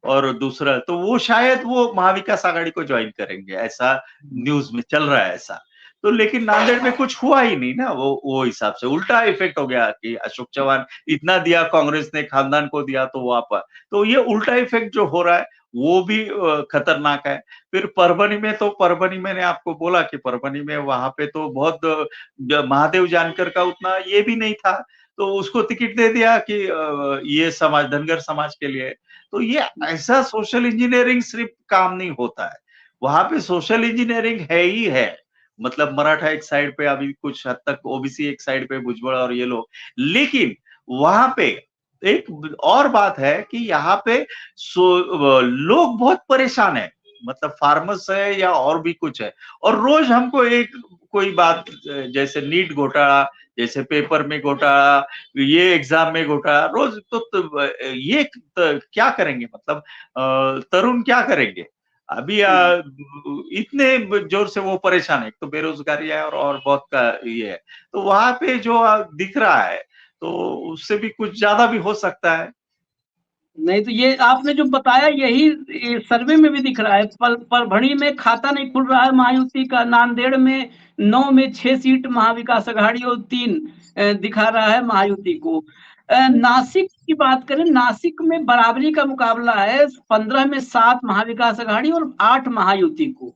और दूसरा, तो वो शायद वो महाविकास आघाड़ी को ज्वाइन करेंगे, ऐसा न्यूज में चल रहा है ऐसा। तो लेकिन नांदेड़ में कुछ हुआ ही नहीं ना, वो हिसाब से उल्टा इफेक्ट हो गया कि अशोक चौहान इतना दिया, कांग्रेस ने खानदान को दिया, तो वहां तो ये उल्टा इफेक्ट जो हो रहा है वो भी खतरनाक है। फिर परभनी में, तो परभनी मैंने आपको बोला कि परभनी में वहां पे तो बहुत महादेव जानकर का उतना ये भी नहीं था, तो उसको टिकट दे दिया कि ये समाज, धनगर समाज के लिए। तो ये ऐसा सोशल इंजीनियरिंग सिर्फ काम नहीं होता है, वहां पे सोशल इंजीनियरिंग है ही है। मतलब मराठा एक साइड पे, अभी कुछ हद तक ओबीसी एक साइड पे, भुजबल और ये लोग। लेकिन वहां पे एक और बात है कि यहाँ पे लोग बहुत परेशान है, मतलब फार्मर्स है या और भी कुछ है, और रोज हमको एक कोई बात जैसे नीट घोटाला, जैसे पेपर में घोटाला, ये एग्जाम में घोटाला, रोज तो ये क्या करेंगे, मतलब तरुण क्या करेंगे अभी? इतने जोर से वो परेशान है, एक तो बेरोजगारी है और बहुत का ये है, तो वहां पे जो दिख रहा है तो उससे भी कुछ ज्यादा भी हो सकता है। नहीं तो ये आपने जो बताया यही सर्वे में भी दिख रहा है। परभणी में खाता नहीं खुल रहा है महायुति का, नांदेड़ में 9 में 6 सीट महाविकास अघाड़ी और 3 दिखा रहा है महायुति को। नासिक की बात करें, नासिक में बराबरी का मुकाबला है, 15 में 7 महाविकास अघाड़ी और 8 महायुति को।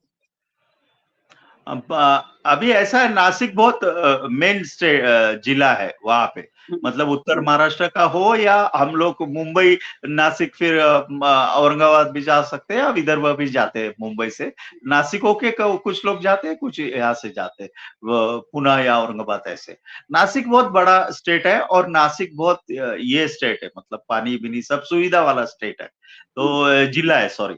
अभी ऐसा है, नासिक बहुत मेन जिला है वहां पे, मतलब उत्तर महाराष्ट्र का हो या हम लोग मुंबई नासिक, फिर औरंगाबाद भी जा सकते हैं, या विदर्भ भी जाते हैं मुंबई से। नासिक होके कुछ लोग जाते हैं, कुछ यहाँ से जाते हैं पुणे या औरंगाबाद ऐसे। नासिक बहुत बड़ा स्टेट है, और नासिक बहुत ये स्टेट है, मतलब पानी बिनी सब सुविधा वाला स्टेट है, तो जिला है, सॉरी,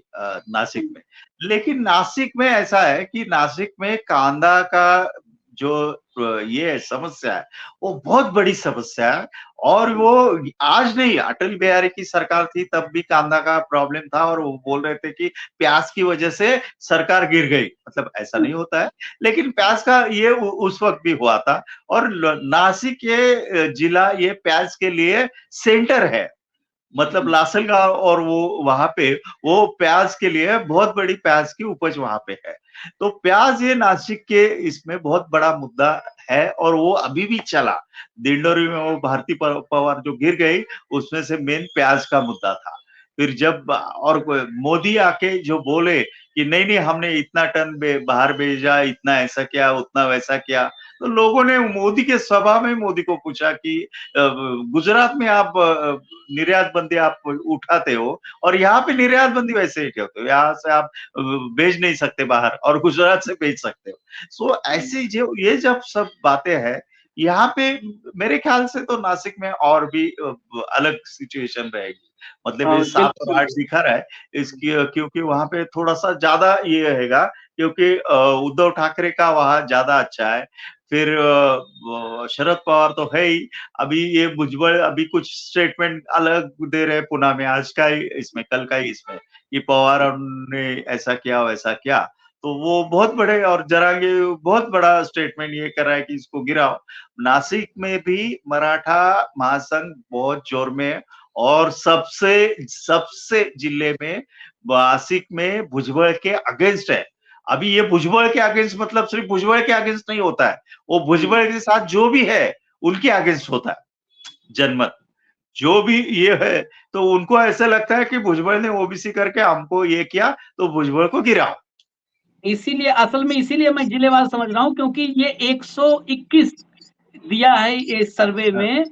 नासिक में। लेकिन नासिक में ऐसा है कि नासिक में कांदा का जो ये समस्या है वो बहुत बड़ी समस्या है, और वो आज नहीं, अटल बिहारी की सरकार थी तब भी कांदा का प्रॉब्लम था, और वो बोल रहे थे कि प्याज की वजह से सरकार गिर गई, मतलब ऐसा नहीं होता है, लेकिन प्याज का ये उस वक्त भी हुआ था। और नासिक ये जिला ये प्याज के लिए सेंटर है, मतलब लासलगांव, और वो वहां पे वो प्याज के लिए बहुत बड़ी प्याज की उपज वहां पे है, तो प्याज ये नासिक के इसमें बहुत बड़ा मुद्दा है, और वो अभी भी चला। दिंडोरी में वो भारती पवार जो गिर गई, उसमें से मेन प्याज का मुद्दा था। फिर जब और मोदी आके जो बोले कि नहीं नहीं हमने इतना टन बाहर भेजा, इतना ऐसा किया, उतना वैसा किया, तो लोगों ने मोदी के सभा में मोदी को पूछा कि गुजरात में आप निर्यात बंदी आप उठाते हो, और यहाँ पे निर्यात बंदी वैसे ही होते हो, यहाँ से आप भेज नहीं सकते बाहर, और गुजरात से भेज सकते हो। सो ऐसी जो ये जब सब बातें हैं, यहाँ पे मेरे ख्याल से तो नासिक में और भी अलग सिचुएशन रहेगी, मतलब ये 7 और 8 दिखा रहा है इसकी, क्योंकि वहां पे थोड़ा सा ज्यादा ये रहेगा, क्योंकि उद्धव ठाकरे का वहां ज्यादा अच्छा है। फिर शरद पवार तो है ही, अभी ये भुजबल अभी कुछ स्टेटमेंट अलग दे रहे पुणे में, आज का ही इसमें, कल का ही इसमें, कि पवार ने ऐसा किया वैसा किया, तो वो बहुत बड़े, और जरांगे बहुत बड़ा स्टेटमेंट ये कर रहा है कि इसको गिराओ। नासिक में भी मराठा महासंघ बहुत जोर में है, और सबसे सबसे जिले में नासिक में भुजबल के अगेंस्ट है। अभी ये भुजबल के अगेंस्ट मतलब सिर्फ भुजबल के अगेंस्ट नहीं होता है, वो भुजबल के साथ जो भी है उनके अगेंस्ट होता है जनमत, जो भी ये है, तो उनको ऐसा लगता है कि भुजबल ने ओबीसी करके हमको ये किया, तो भुजबल को गिराओ। इसीलिए असल में इसीलिए मैं जिलेवार समझ रहा हूँ, क्योंकि ये 121 दिया है इस सर्वे में,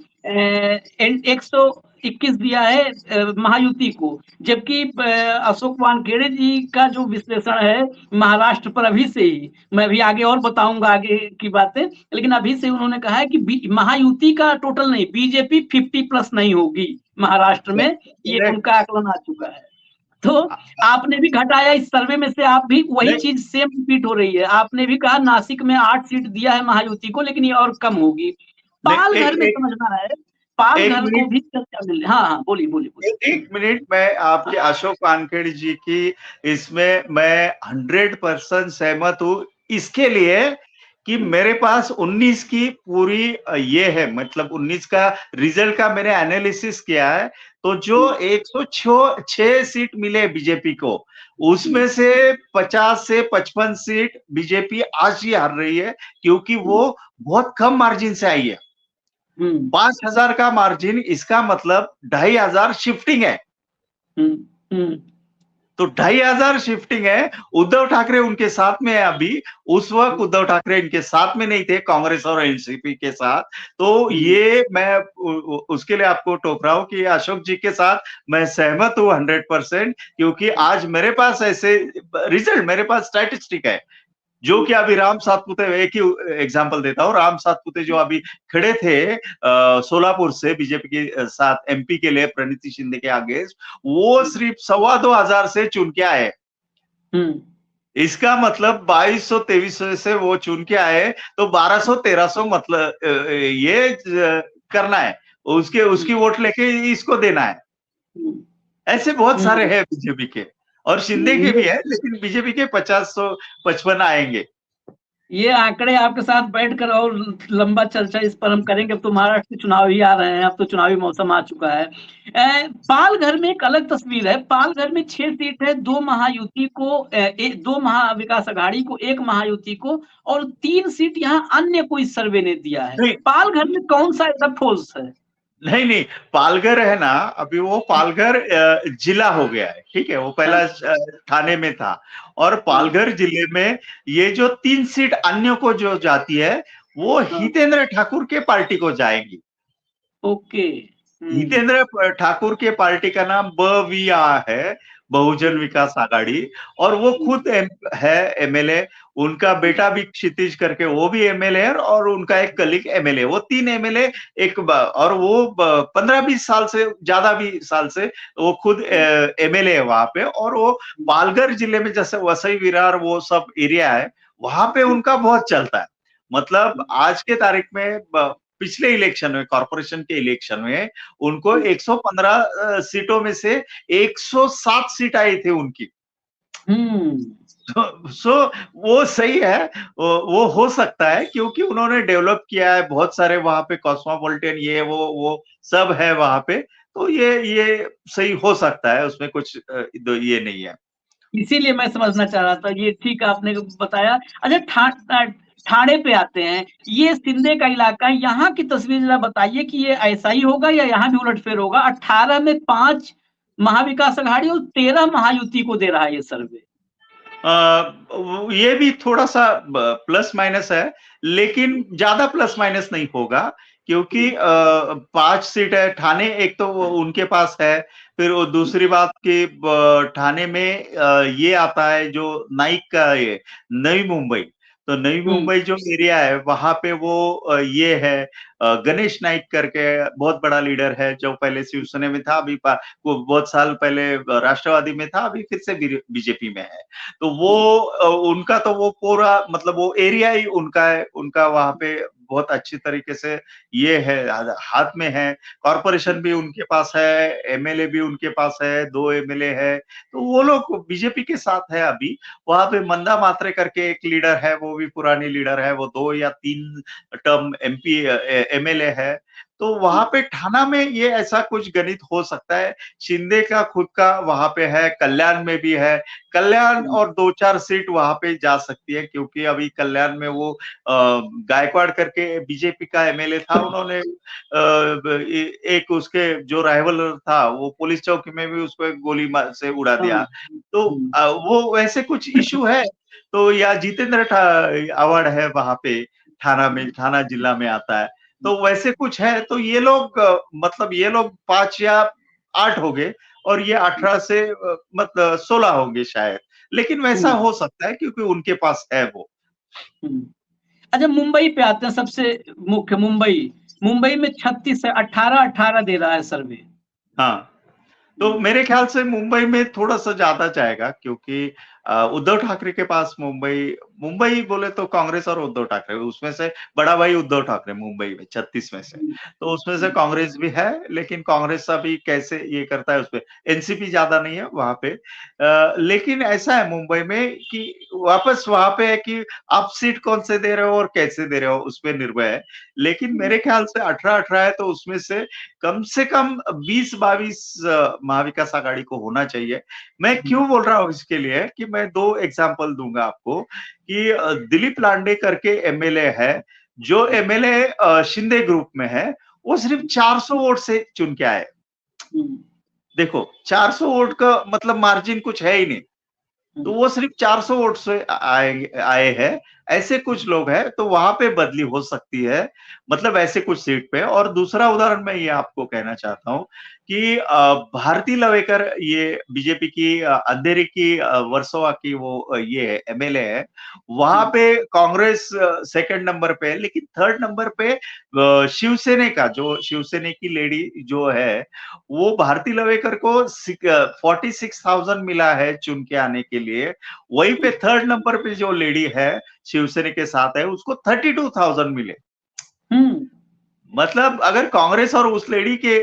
121 दिया है महायुति को, जबकि अशोक वानखेड़े जी का जो विश्लेषण है महाराष्ट्र पर अभी से ही, मैं भी आगे और बताऊंगा आगे की बातें, लेकिन अभी से उन्होंने कहा है कि महायुति का टोटल नहीं, बीजेपी 50+ नहीं होगी महाराष्ट्र में, ये उनका आकलन आ चुका है। तो आपने भी घटाया इस सर्वे में से, आप भी वही चीज सेम रिपीट हो रही है, आपने भी कहा नासिक में 8 सीट दिया है महायुति को, लेकिन ये और कम होगी। पालघर में समझना है, पालघर को भी चर्चा मिल, हाँ हाँ बोलिए बोलिए बोलिए। एक मिनट, मैं आपके अशोक वानखेड़े जी की इसमें मैं 100% सहमत हूँ, इसके लिए कि मेरे पास 19 की पूरी ये है, मतलब 19 का रिजल्ट का मैंने एनालिसिस किया है, तो जो 106 सीट मिले बीजेपी को, उसमें से 50 से 55 सीट बीजेपी आज ही हार रही है, क्योंकि वो बहुत कम मार्जिन से आई है। 5,000 का मार्जिन, इसका मतलब 2,500 शिफ्टिंग है, तो 2,500 शिफ्टिंग है। उद्धव ठाकरे उनके साथ में है अभी, उस वक्त उद्धव ठाकरे इनके साथ में नहीं थे, कांग्रेस और एनसीपी के साथ, तो ये मैं उसके लिए आपको टोक रहा हूं कि अशोक जी के साथ मैं सहमत हूं 100%, क्योंकि आज मेरे पास ऐसे रिजल्ट, मेरे पास स्टैटिस्टिक है, जो कि अभी राम सातपुते, एक ही एग्जांपल देता हूँ, राम सातपुते जो अभी खड़े थे सोलापुर से बीजेपी के साथ एमपी के लिए प्रणीति शिंदे के अगेंस्ट, वो सिर्फ 2,25,000 से चुन के आए, हम्म। इसका मतलब 2200-2300 से वो चुन के आए, तो 1200-1300 मतलब करना है, उसके उसकी वोट लेके इसको देना है। हम्म। ऐसे बहुत सारे हम्म। हैं बीजेपी के, और शिंदे के भी ये है, लेकिन बीजेपी के 50-55 आएंगे। ये आंकड़े आपके साथ बैठकर और लंबा चर्चा इस पर हम करेंगे। अब तो महाराष्ट्र के चुनाव ही आ रहे हैं, अब तो चुनावी मौसम आ चुका है। पालघर में एक अलग तस्वीर है। पालघर में 6 सीट है, 2 महायुति को, 2 महाविकास आघाड़ी को, 1 महायुति को, और 3 सीट यहाँ अन्य कोई सर्वे ने दिया है। नहीं, पालघर में कौन सा ऐसा ठोस है? नहीं, नहीं, पालघर है ना, अभी वो पालघर जिला हो गया है, ठीक है, वो हाँ, पहला थाने में था, और हाँ, पालघर जिले में ये जो 3 सीट अन्य को जो जाती है, वो हाँ, हितेंद्र ठाकुर के पार्टी को जाएंगी। ओके। हितेंद्र ठाकुर के पार्टी का नाम BVA है, बहुजन हम्म, विकास आघाड़ी, और वो खुद है एमएलए। उनका बेटा भी क्षितिज करके वो भी एमएलए है, और उनका एक कलीग एमएलए, वो 3 एमएलए। और वो 15-20 साल से ज्यादा भी साल से वो खुद एमएलए है वहां पे, और वो पालघर जिले में जैसे वसई विरार वो सब एरिया है, वहां पे उनका बहुत चलता है। मतलब आज के तारीख में पिछले इलेक्शन में, कॉर्पोरेशन के इलेक्शन में, उनको 115 सीटों में से 107 सीट आई थी उनकी। हम्म, सो वो सही है, वो हो सकता है, क्योंकि उन्होंने डेवलप किया है बहुत सारे वहां पे, कॉस्मोपॉलिटन ये वो सब है वहां पे, तो ये सही हो सकता है, उसमें कुछ ये नहीं है। इसीलिए मैं समझना चाह रहा था। ये ठीक आपने बताया। अच्छा, ठाणे पे आते हैं। ये सिंधे का इलाका है, यहाँ की तस्वीर जरा बताइए कि ये ऐसा ही होगा या यहाँ भी उलटफेर होगा? 18 में 5 महाविकास आघाड़ी और 13 महायुति को दे रहा है ये सर्वे। ये भी थोड़ा सा प्लस माइनस है, लेकिन ज्यादा प्लस माइनस नहीं होगा, क्योंकि 5 सीट है ठाणे, एक तो वो उनके पास है, फिर वो दूसरी बात कि ठाणे में ये आता है जो नाइक का, ये नई मुंबई, तो नई हम्म। मुंबई जो एरिया है वहां पे वो ये है, गणेश नाइक करके बहुत बड़ा लीडर है, जो पहले शिवसेना में था, अभी वो बहुत साल पहले राष्ट्रवादी में था, अभी फिर से बीजेपी में है। तो वो उनका तो वो पूरा मतलब वो एरिया ही उनका है, उनका वहां पे बहुत अच्छी तरीके से ये है, हाथ में है। कॉर्पोरेशन भी उनके पास है, एमएलए भी उनके पास है, 2 एमएलए है, तो वो लोग बीजेपी के साथ है अभी। वहां पे मंदा मात्रे करके एक लीडर है, वो भी पुरानी लीडर है, वो 2 या 3 टर्म एमपी एमएलए है। तो वहां पे ठाणा में ये ऐसा कुछ गणित हो सकता है। शिंदे का खुद का वहां पे है, कल्याण में भी है, कल्याण और 2-4 सीट वहां पे जा सकती है, क्योंकि अभी कल्याण में वो गायकवाड़ करके बीजेपी का एमएलए था, उन्होंने एक उसके जो राइवल था, वो पुलिस चौकी में भी उसको एक गोली से उड़ा हाँ, दिया। तो वो वैसे कुछ इशू है, तो या जितेंद्र अवार्ड है वहां पे, थाना में, थाना जिला में आता है, तो वैसे कुछ है, तो ये लोग मतलब ये लोग 5 या 8 हो गए, और ये 18 से मतलब 16 होंगे शायद, लेकिन वैसा हम्म, हो सकता है क्योंकि उनके पास है वो। हम्म। अच्छा, मुंबई पे आते हैं। सबसे मुख्य मुंबई। मुंबई में 36 से 18-18 दे रहा है सर्वे। हाँ, तो मेरे ख्याल से मुंबई में थोड़ा-सा ज़्यादा जाएगा, क्योंकि उद्धव ठाकरे के पास मुंबई मुंबई बोले तो कांग्रेस और उद्धव ठाकरे, उसमें से बड़ा भाई उद्धव ठाकरे मुंबई में 36 में से। तो उसमें से कांग्रेस भी है, लेकिन कांग्रेस अभी कैसे ये करता है उसपे, एनसीपी ज़्यादा नहीं है वहाँ पे। लेकिन ऐसा है मुंबई में कि वापस वहाँ पे है कि आप सीट कौन से दे रहे हो और कैसे दे रहे हो, उसपे निर्भर है। लेकिन मेरे ख्याल से 18-18 है, तो उसमें से कम 20-22 महाविकास आघाड़ी को होना चाहिए। मैं क्यों बोल रहा हूँ इसके लिए, कि मैं 2 एग्जांपल दूंगा आपको, कि दिलीप लांडे करके एमएलए है, जो एमएलए शिंदे ग्रुप में है, वो सिर्फ 400 वोट से चुन के आए। देखो, 400 वोट का मतलब मार्जिन कुछ है ही नहीं। तो वो सिर्फ 400 वोट से आए आए हैं, ऐसे कुछ लोग हैं, तो वहां पे बदली हो सकती है, मतलब ऐसे कुछ सीट पे। और दूसरा उदाहरण मैं ये आपको कहना चाहता हूँ कि भारती लवेकर, ये बीजेपी की अंधेरी की वर्सोवा की वो ये एमएलए है। वहां पे कांग्रेस सेकंड नंबर पे है, लेकिन थर्ड नंबर पे शिवसेना का, जो शिवसेना की लेडी जो है, वो भारती लवेकर को 46,000 मिला है चुन के आने के लिए। वहीं पे थर्ड नंबर पे जो लेडी है शिवसेना के साथ है, उसको 32,000 मिले। हम्म। मतलब अगर कांग्रेस और उस लेडी के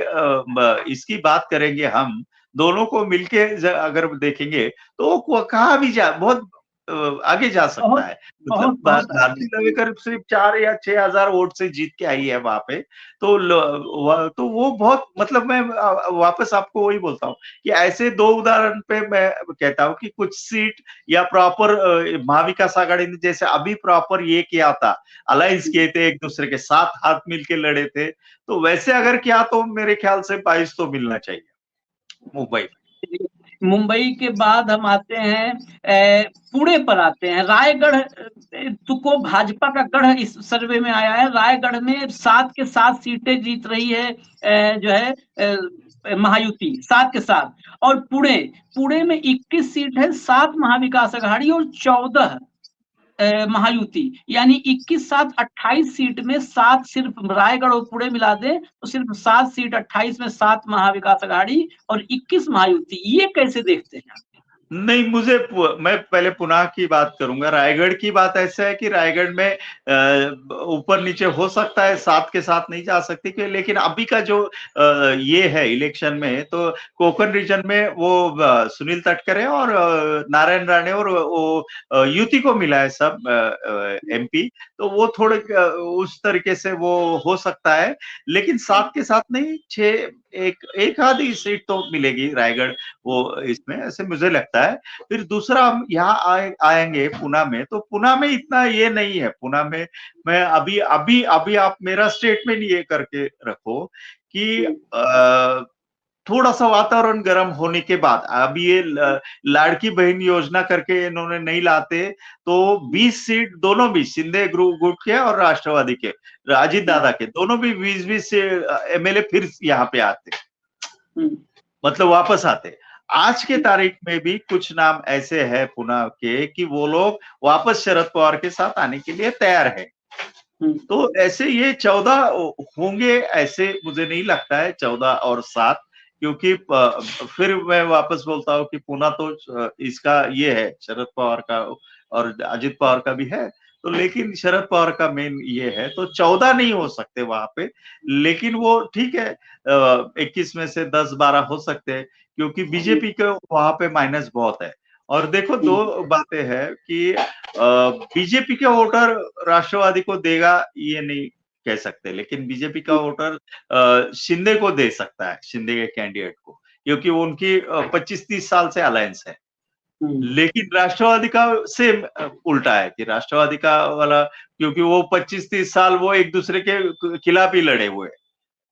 इसकी बात करेंगे हम, दोनों को मिलके अगर देखेंगे, तो वो कहाँ भी बहुत आगे जा सकता बहुत है। मतलब बहुत बहुत भारती आगे। लवेकर सिर्फ 4 या 6,000 वोट से जीत के आई है वहां पे। तो तो वो बहुत, मतलब मैं वापस आपको वही बोलता हूँ कि ऐसे दो उदाहरण पे मैं कहता हूँ कि कुछ सीट या प्रॉपर महाविकास आघाड़ी ने जैसे अभी प्रॉपर ये किया था, अलायंस किए थे, एक दूसरे के साथ हाथ मिलके लड़े थे, तो वैसे अगर किया तो मेरे ख्याल से 22 तो मिलना चाहिए मुंबई। मुंबई के बाद हम आते हैं पुणे पर आते हैं। रायगढ़ को भाजपा का गढ़ इस सर्वे में आया है। रायगढ़ में 7 के 7 सीटें जीत रही है जो है महायुति, 7 के 7। और पुणे पुणे में 21 सीट है, 7 महाविकास आघाड़ी और 14 महायुति, यानी 21 7 28 सीट में 7 सिर्फ रायगढ़ और पुणे मिला दें तो सिर्फ 7 सीट, 28 में 7 महाविकास आघाड़ी और 21 महायुति। ये कैसे देखते हैं आप? नहीं, मैं पहले पुणे की बात करूंगा। रायगढ़ की बात ऐसा है कि रायगढ़ में ऊपर नीचे हो सकता है, साथ के साथ नहीं जा सकती कि, लेकिन अभी का जो ये है इलेक्शन में, तो कोंकण रीजन में वो सुनील तटकरे और नारायण राणे और वो युति को मिला है सब एमपी। तो वो थोड़े उस तरीके से वो हो सकता है, लेकिन साथ के साथ नहीं, एक आधी सीट तो मिलेगी रायगढ़ वो इसमें, ऐसे मुझे लगता है। फिर दूसरा हम यहाँ आएंगे पुणे में, तो पुणे में इतना ये नहीं है। पुणे में मैं अभी अभी अभी आप मेरा स्टेटमेंट ये करके रखो कि थोड़ा सा वातावरण गर्म होने के बाद, अभी ये लाड़की बहन योजना करके इन्होंने नहीं लाते, तो 20 सीट दोनों भी, शिंदे ग्रुप गुट के और राष्ट्रवादी के, अजित दादा के, दोनों भी 20-20 से एमएलए फिर यहाँ पे आते, मतलब वापस आते। आज के तारीख में भी कुछ नाम ऐसे हैं पुणे के कि वो लोग वापस शरद पवार के साथ आने के लिए तैयार है। तो ऐसे ये 14 होंगे, ऐसे मुझे नहीं लगता है 14 और 7, क्योंकि फिर मैं वापस बोलता हूँ कि पुणे तो इसका ये है, शरद पवार का और अजित पवार का भी है, तो लेकिन शरद पवार का मेन ये है, तो 14 नहीं हो सकते वहां पे। लेकिन वो ठीक है, 21 में से 10-12 हो सकते हैं, क्योंकि बीजेपी के वहां पे माइनस बहुत है। और देखो, दो बातें हैं कि बीजेपी के वोटर राष्ट्रवादी को देगा ये नहीं कह सकते, लेकिन बीजेपी का वोटर शिंदे को दे सकता है, शिंदे के कैंडिडेट को, क्योंकि उनकी 25-30 साल से अलायंस है। लेकिन राष्ट्रवादी का सेम उल्टा है कि राष्ट्रवादी का वाला, क्योंकि वो 25-30 साल वो एक दूसरे के खिलाफ ही लड़े हुए हैं,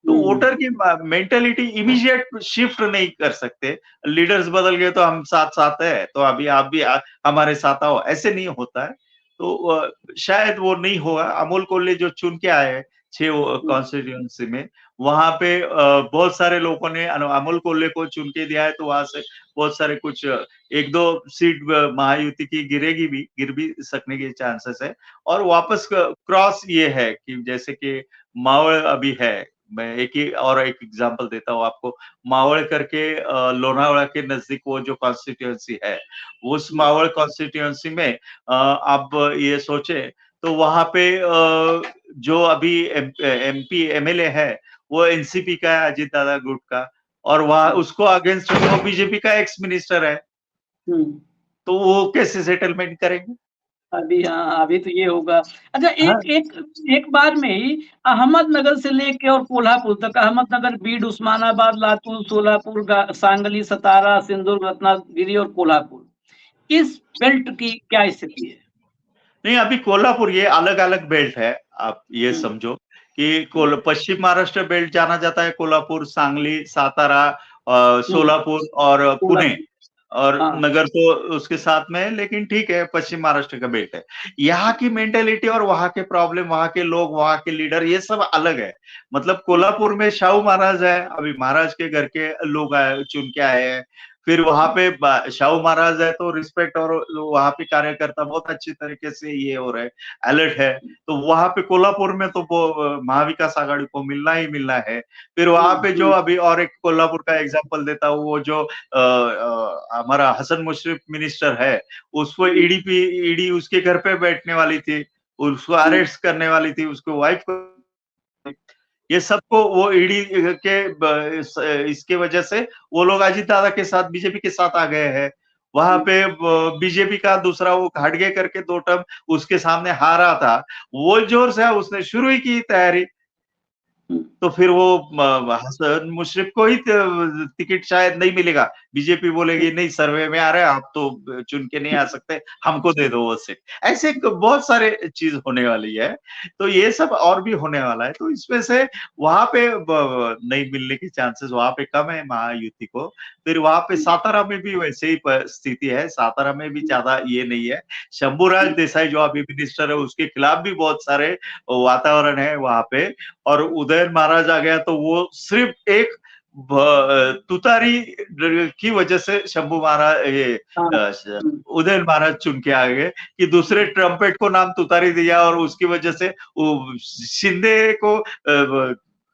तो वोटर की मेंटेलिटी इमीडिएट शिफ्ट नहीं कर सकते। लीडर्स बदल गए तो हम साथ साथ है, तो अभी आप भी हमारे साथ आओ, ऐसे नहीं होता है। तो शायद वो नहीं होगा। अमोल कोल्ले जो चुन के आए हैं 6 कॉन्स्टिट्यूएंसी में, वहां पे बहुत सारे लोगों ने अमोल कोल्ले को चुन के दिया है, तो वहां से बहुत सारे कुछ 1-2 सीट महायुति की गिर भी सकने के चांसेस है। और वापस क्रॉस ये है कि जैसे कि मावळ अभी है, मैं एक एग्जांपल देता हूँ आपको। मावळ करके लोनावाड़ा के नजदीक वो जो कॉन्स्टिट्यूएंसी है, उस मावळ कॉन्स्टिट्यूएंसी में आप ये सोचे तो वहां पे जो अभी एमपी एमएलए है, वो एनसीपी का है, अजित दादा गुट का, और वहां उसको अगेंस्ट वो बीजेपी का एक्स मिनिस्टर है, तो वो कैसे सेटलमेंट करेंगे? अभी हाँ, अभी तो ये होगा। अच्छा, हाँ, एक बार में ही अहमदनगर से लेके और कोल्हापुर तक, अहमदनगर, बीड, उस्मानाबाद, लातूर, सोलापुर, सांगली, सतारा, सिंदूर, रत्नागिरी और कोल्हापुर, इस बेल्ट की क्या स्थिति है? नहीं, अभी कोल्हापुर ये अलग अलग बेल्ट है। आप ये समझो कि पश्चिम महाराष्ट्र बेल्ट जाना जाता है, कोल्हापुर, सांगली, सातारा, सोलापुर और पुणे। और हाँ नगर तो उसके साथ में है, लेकिन ठीक है, पश्चिम महाराष्ट्र का बेल्ट है। यहाँ की मेंटेलिटी और वहाँ के प्रॉब्लम, वहाँ के लोग, वहाँ के लीडर, ये सब अलग है। मतलब कोल्हापुर में शाहू महाराज है, अभी महाराज के घर के लोग आए, चुन के आए हैं। फिर वहां पे शाहू महाराज है तो रिस्पेक्ट, और वहां पे कार्यकर्ता बहुत अच्छी तरीके से ये हो रहे, अलर्ट है। तो वहां पे कोल्हापुर में तो वो महाविकास आघाड़ी को मिलना ही मिलना है। फिर वहां पे जो अभी, और एक कोल्हापुर का एग्जांपल देता हूँ, वो जो हमारा हसन मुश्रीफ मिनिस्टर है, उसको ईडी उसके घर पे बैठने वाली थी, उसको अरेस्ट करने वाली थी, उसको वाइफ को। ये सबको वो ईडी के इसके वजह से वो लोग अजीत दादा के साथ, बीजेपी के साथ आ गए हैं। वहां पे बीजेपी का दूसरा वो खाड़गे करके 2 टर्म उसके सामने हारा था, वो जोर से उसने शुरू ही की तैयारी। तो फिर वो हसन मुशर्रफ को ही टिकट शायद नहीं मिलेगा, बीजेपी बोलेगी नहीं, सर्वे में आ रहे हैं आप तो चुन के नहीं आ सकते, हमको दे दो वो सीट। ऐसे बहुत सारे चीज होने वाली है। तो ये सब और भी होने वाला है, तो इसमें से वहां पे नहीं मिलने की चांसेस वहां पे कम है महायुति को। फिर वहां पे सातारा में भी वैसे ही स्थिति है, सातारा में भी ज्यादा ये नहीं है। शंभूराज देसाई जो अभी मिनिस्टर है, उसके खिलाफ भी बहुत सारे वातावरण है वहां पे। और उदयन महाराज आ गया तो वो सिर्फ एक तुतारी की वजह से शंभू महाराज, ये उदयन महाराज चुन के आ गए कि दूसरे ट्रम्पेट को नाम तुतारी दिया, और उसकी वजह से वो शिंदे को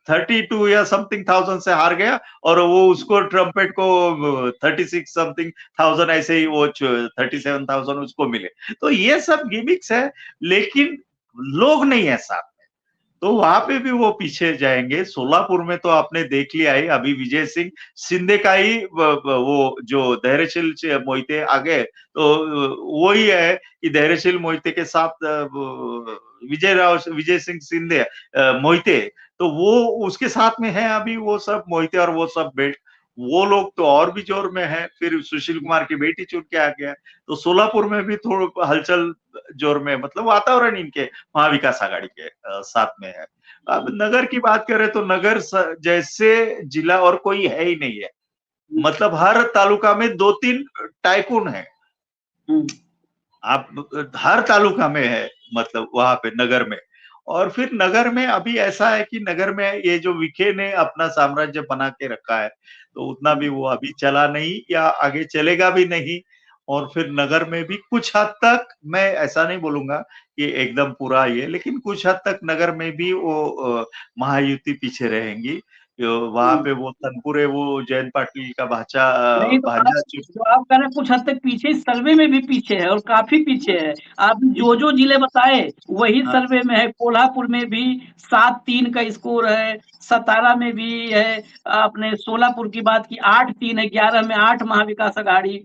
32 या समथिंग थाउजेंड से हार गया, और वो उसको ट्रम्पेट को 36 समथिंग थाउजेंड, ऐसे ही वो 37,000 उसको मिले। तो ये सब गिमिक्स है, लेकिन लोग नहीं है साथ। तो वहां पे भी वो पीछे जाएंगे। सोलापुर में तो आपने देख लिया है, अभी विजय सिंह शिंदे का ही वो जो धैर्यशील मोहिते आ गए, तो वो ही है कि धैर्यशील मोहिते के साथ विजय सिंह शिंदे मोहिते, तो वो उसके साथ में है अभी, वो सब मोहिते और वो सब बेल्ट, वो लोग तो और भी जोर में है। फिर सुशील कुमार की बेटी चुन के आ गया, तो सोलापुर में भी थोड़ा हलचल जोर में, मतलब वातावरण इनके महाविकास आघाड़ी के साथ में है। अब नगर की बात करें तो नगर जैसे जिला और कोई है ही नहीं है। मतलब हर तालुका में 2-3 टाइकून है। आप हर तालुका में है, मतलब वहां पे नगर में। और फिर नगर में अभी ऐसा है कि नगर में ये जो विखे ने अपना साम्राज्य बना के रखा है, तो उतना भी वो अभी चला नहीं, या आगे चलेगा भी नहीं। और फिर नगर में भी कुछ हद तक, मैं ऐसा नहीं बोलूंगा कि एकदम पूरा ये, लेकिन कुछ हद तक नगर में भी वो महायुति पीछे रहेंगी। वहां पे वो तनपुरे, वो जयंत पाटिल का नहीं तो आप, भांजा जो आप कह रहे हैं कुछ हद तक पीछे, सर्वे में भी पीछे है और काफी पीछे है। आप जो जिले बताए वही हाँ, सर्वे में है। कोल्हापुर में भी 7-3 का स्कोर है, सतारा में भी है। आपने सोलापुर की बात की, 8-3 है, 11 में 8 महाविकास अघाड़ी,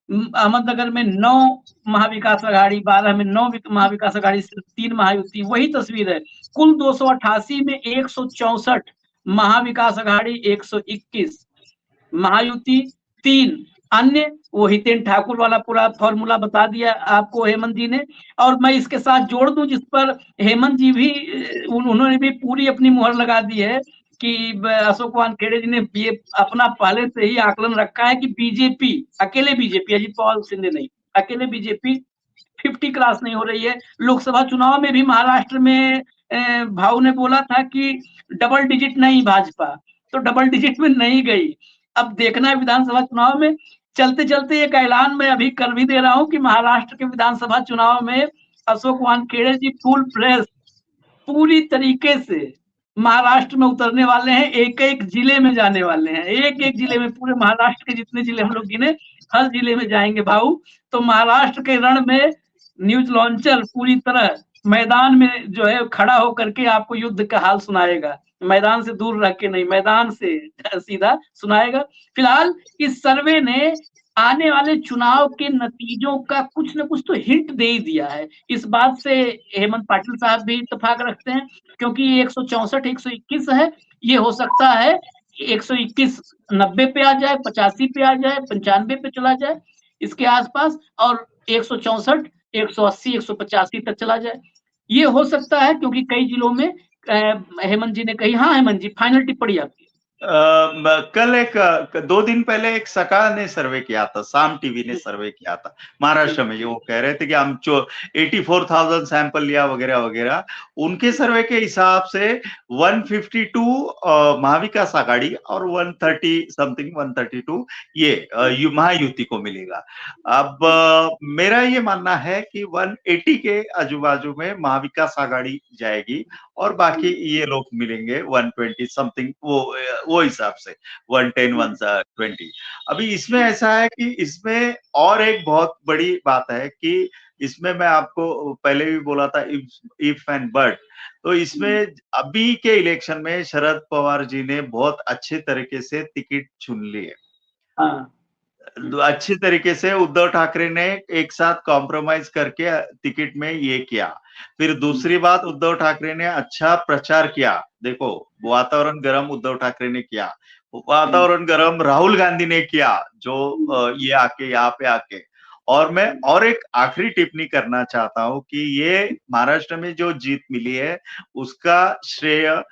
अहमदनगर में 9 महाविकास अघाड़ी, 12 में 9 महाविकास अघाड़ी, सिर्फ 3 महायुति। वही तस्वीर है। कुल 288 में 164 महाविकास अघाड़ी, 121 महायुति, 3 अन्य। वो हितेन ठाकुर वाला पूरा फॉर्मूला बता दिया आपको हेमंत जी ने। और मैं इसके साथ जोड़ दूं, जिस पर हेमंत जी भी, उन्होंने भी पूरी अपनी मुहर लगा दी है कि अशोक वानखेड़े जी ने ये अपना पहले से ही आकलन रखा है कि बीजेपी, अकेले बीजेपी, अजीत पवार सिंधे नहीं, अकेले बीजेपी 50 क्रॉस नहीं हो रही है। लोकसभा चुनाव में भी महाराष्ट्र में भाऊ ने बोला था कि डबल डिजिट नहीं भाजपा, तो डबल डिजिट में नहीं गई। अब देखना है विधानसभा चुनाव में। चलते चलते एक ऐलान मैं अभी कर भी दे रहा हूं कि महाराष्ट्र के विधानसभा चुनाव में अशोक वानखेड़े जी फुल प्रेस, पूरी तरीके से महाराष्ट्र में उतरने वाले हैं। एक एक जिले में जाने वाले हैं, एक एक जिले में, पूरे महाराष्ट्र के जितने जिले हम लोग गिने, हर जिले में जाएंगे भाऊ। तो महाराष्ट्र के रण में न्यूज लॉन्चर पूरी तरह मैदान में जो है खड़ा होकर के आपको युद्ध का हाल सुनाएगा। मैदान से दूर रह के नहीं, मैदान से सीधा सुनाएगा। फिलहाल इस सर्वे ने आने वाले चुनाव के नतीजों का कुछ न कुछ तो हिंट दे ही दिया है। इस बात से हेमंत पाटिल साहब भी इत्तेफाक रखते हैं, क्योंकि 164 121 है। ये हो सकता है 121 90 पे आ जाए, 85 पे आ जाए, 95 पे चला जाए, इसके आसपास। और 164 180 185 तक चला जाए, ये हो सकता है। क्योंकि कई जिलों में हेमंत जी ने कही, हाँ हेमंत जी, फाइनल टिप्पणी आपकी। कल 2 दिन पहले एक सका ने सर्वे किया था, साम टीवी ने सर्वे किया था महाराष्ट्र में। वो कह रहे थे कि हम 84,000 सैंपल लिया वगैरह वगैरह। उनके सर्वे के हिसाब से 152 महाविकास आघाड़ी और 130 समथिंग 132 ये महायुति को मिलेगा। अब मेरा ये मानना है कि 180 के आजू-बाजू में महाविकास आघाड़ी जाएगी और बाकी ये लोग मिलेंगे 120 समथिंग, वो हिसाब से 110 120। अभी इसमें ऐसा है कि इसमें और एक बहुत बड़ी बात है कि इसमें मैं आपको पहले भी बोला था इफ एंड बट। तो इसमें अभी के इलेक्शन में शरद पवार जी ने बहुत अच्छे तरीके से टिकट चुन लिए। हाँ, अच्छी तरीके से उद्धव ठाकरे ने एक साथ कॉम्प्रोमाइज करके टिकट में ये किया। फिर दूसरी बात, उद्धव ठाकरे ने अच्छा प्रचार किया। देखो, वातावरण गर्म उद्धव ठाकरे ने किया, वातावरण गर्म राहुल गांधी ने किया, जो ये आके यहाँ पे आके। और मैं और एक आखिरी टिप्पणी करना चाहता हूँ कि ये महाराष्ट्र में जो जीत मिली है उसका श्रेय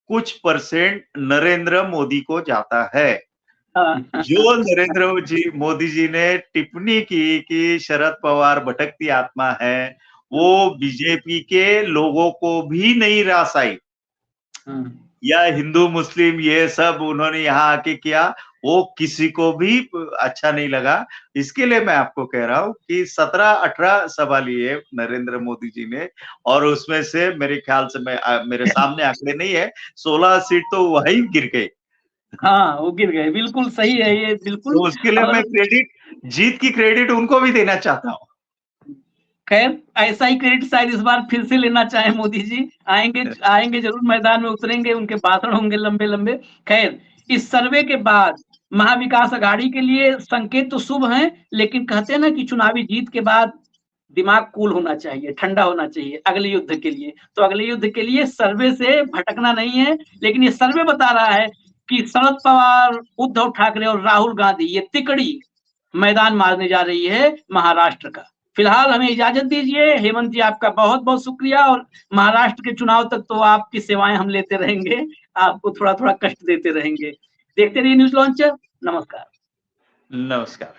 कुछ परसेंट नरेंद्र मोदी को जाता है। हाँ, जो नरेंद्र मोदी जी ने टिप्पणी की कि शरद पवार भटकती आत्मा है, वो बीजेपी के लोगों को भी नहीं रास आई। या हिंदू मुस्लिम ये सब उन्होंने यहाँ आके किया, वो किसी को भी अच्छा नहीं लगा। इसके लिए मैं आपको कह रहा हूँ कि 17-18 सभा लिए नरेंद्र मोदी जी ने, और उसमें से मेरे ख्याल से मेरे सामने आंकड़े नहीं है, 16 सीट तो वही गिर गई। हाँ, वो गिर गए, बिल्कुल सही है ये, बिल्कुल। तो उसके लिए मैं और जीत की क्रेडिट उनको भी देना चाहता हूँ। खैर, ऐसा ही क्रेडिट शायद इस बार फिर से लेना चाहे मोदी जी। आएंगे जरूर, मैदान में उतरेंगे, उनके भाषण होंगे लंबे-लंबे। खैर, इस सर्वे के बाद महाविकास आघाड़ी के लिए संकेत तो शुभ हैं, लेकिन कहते हैं ना कि चुनावी जीत के बाद दिमाग कूल होना चाहिए, ठंडा होना चाहिए अगले युद्ध के लिए। तो अगले युद्ध के लिए सर्वे से भटकना नहीं है, लेकिन ये सर्वे बता रहा है कि शरद पवार, उद्धव ठाकरे और राहुल गांधी ये तिकड़ी मैदान मारने जा रही है महाराष्ट्र का। फिलहाल हमें इजाजत दीजिए। हेमंत जी, आपका बहुत बहुत शुक्रिया, और महाराष्ट्र के चुनाव तक तो आपकी सेवाएं हम लेते रहेंगे, आपको थोड़ा थोड़ा कष्ट देते रहेंगे। देखते रहिए न्यूज लॉन्चर। नमस्कार। नमस्कार।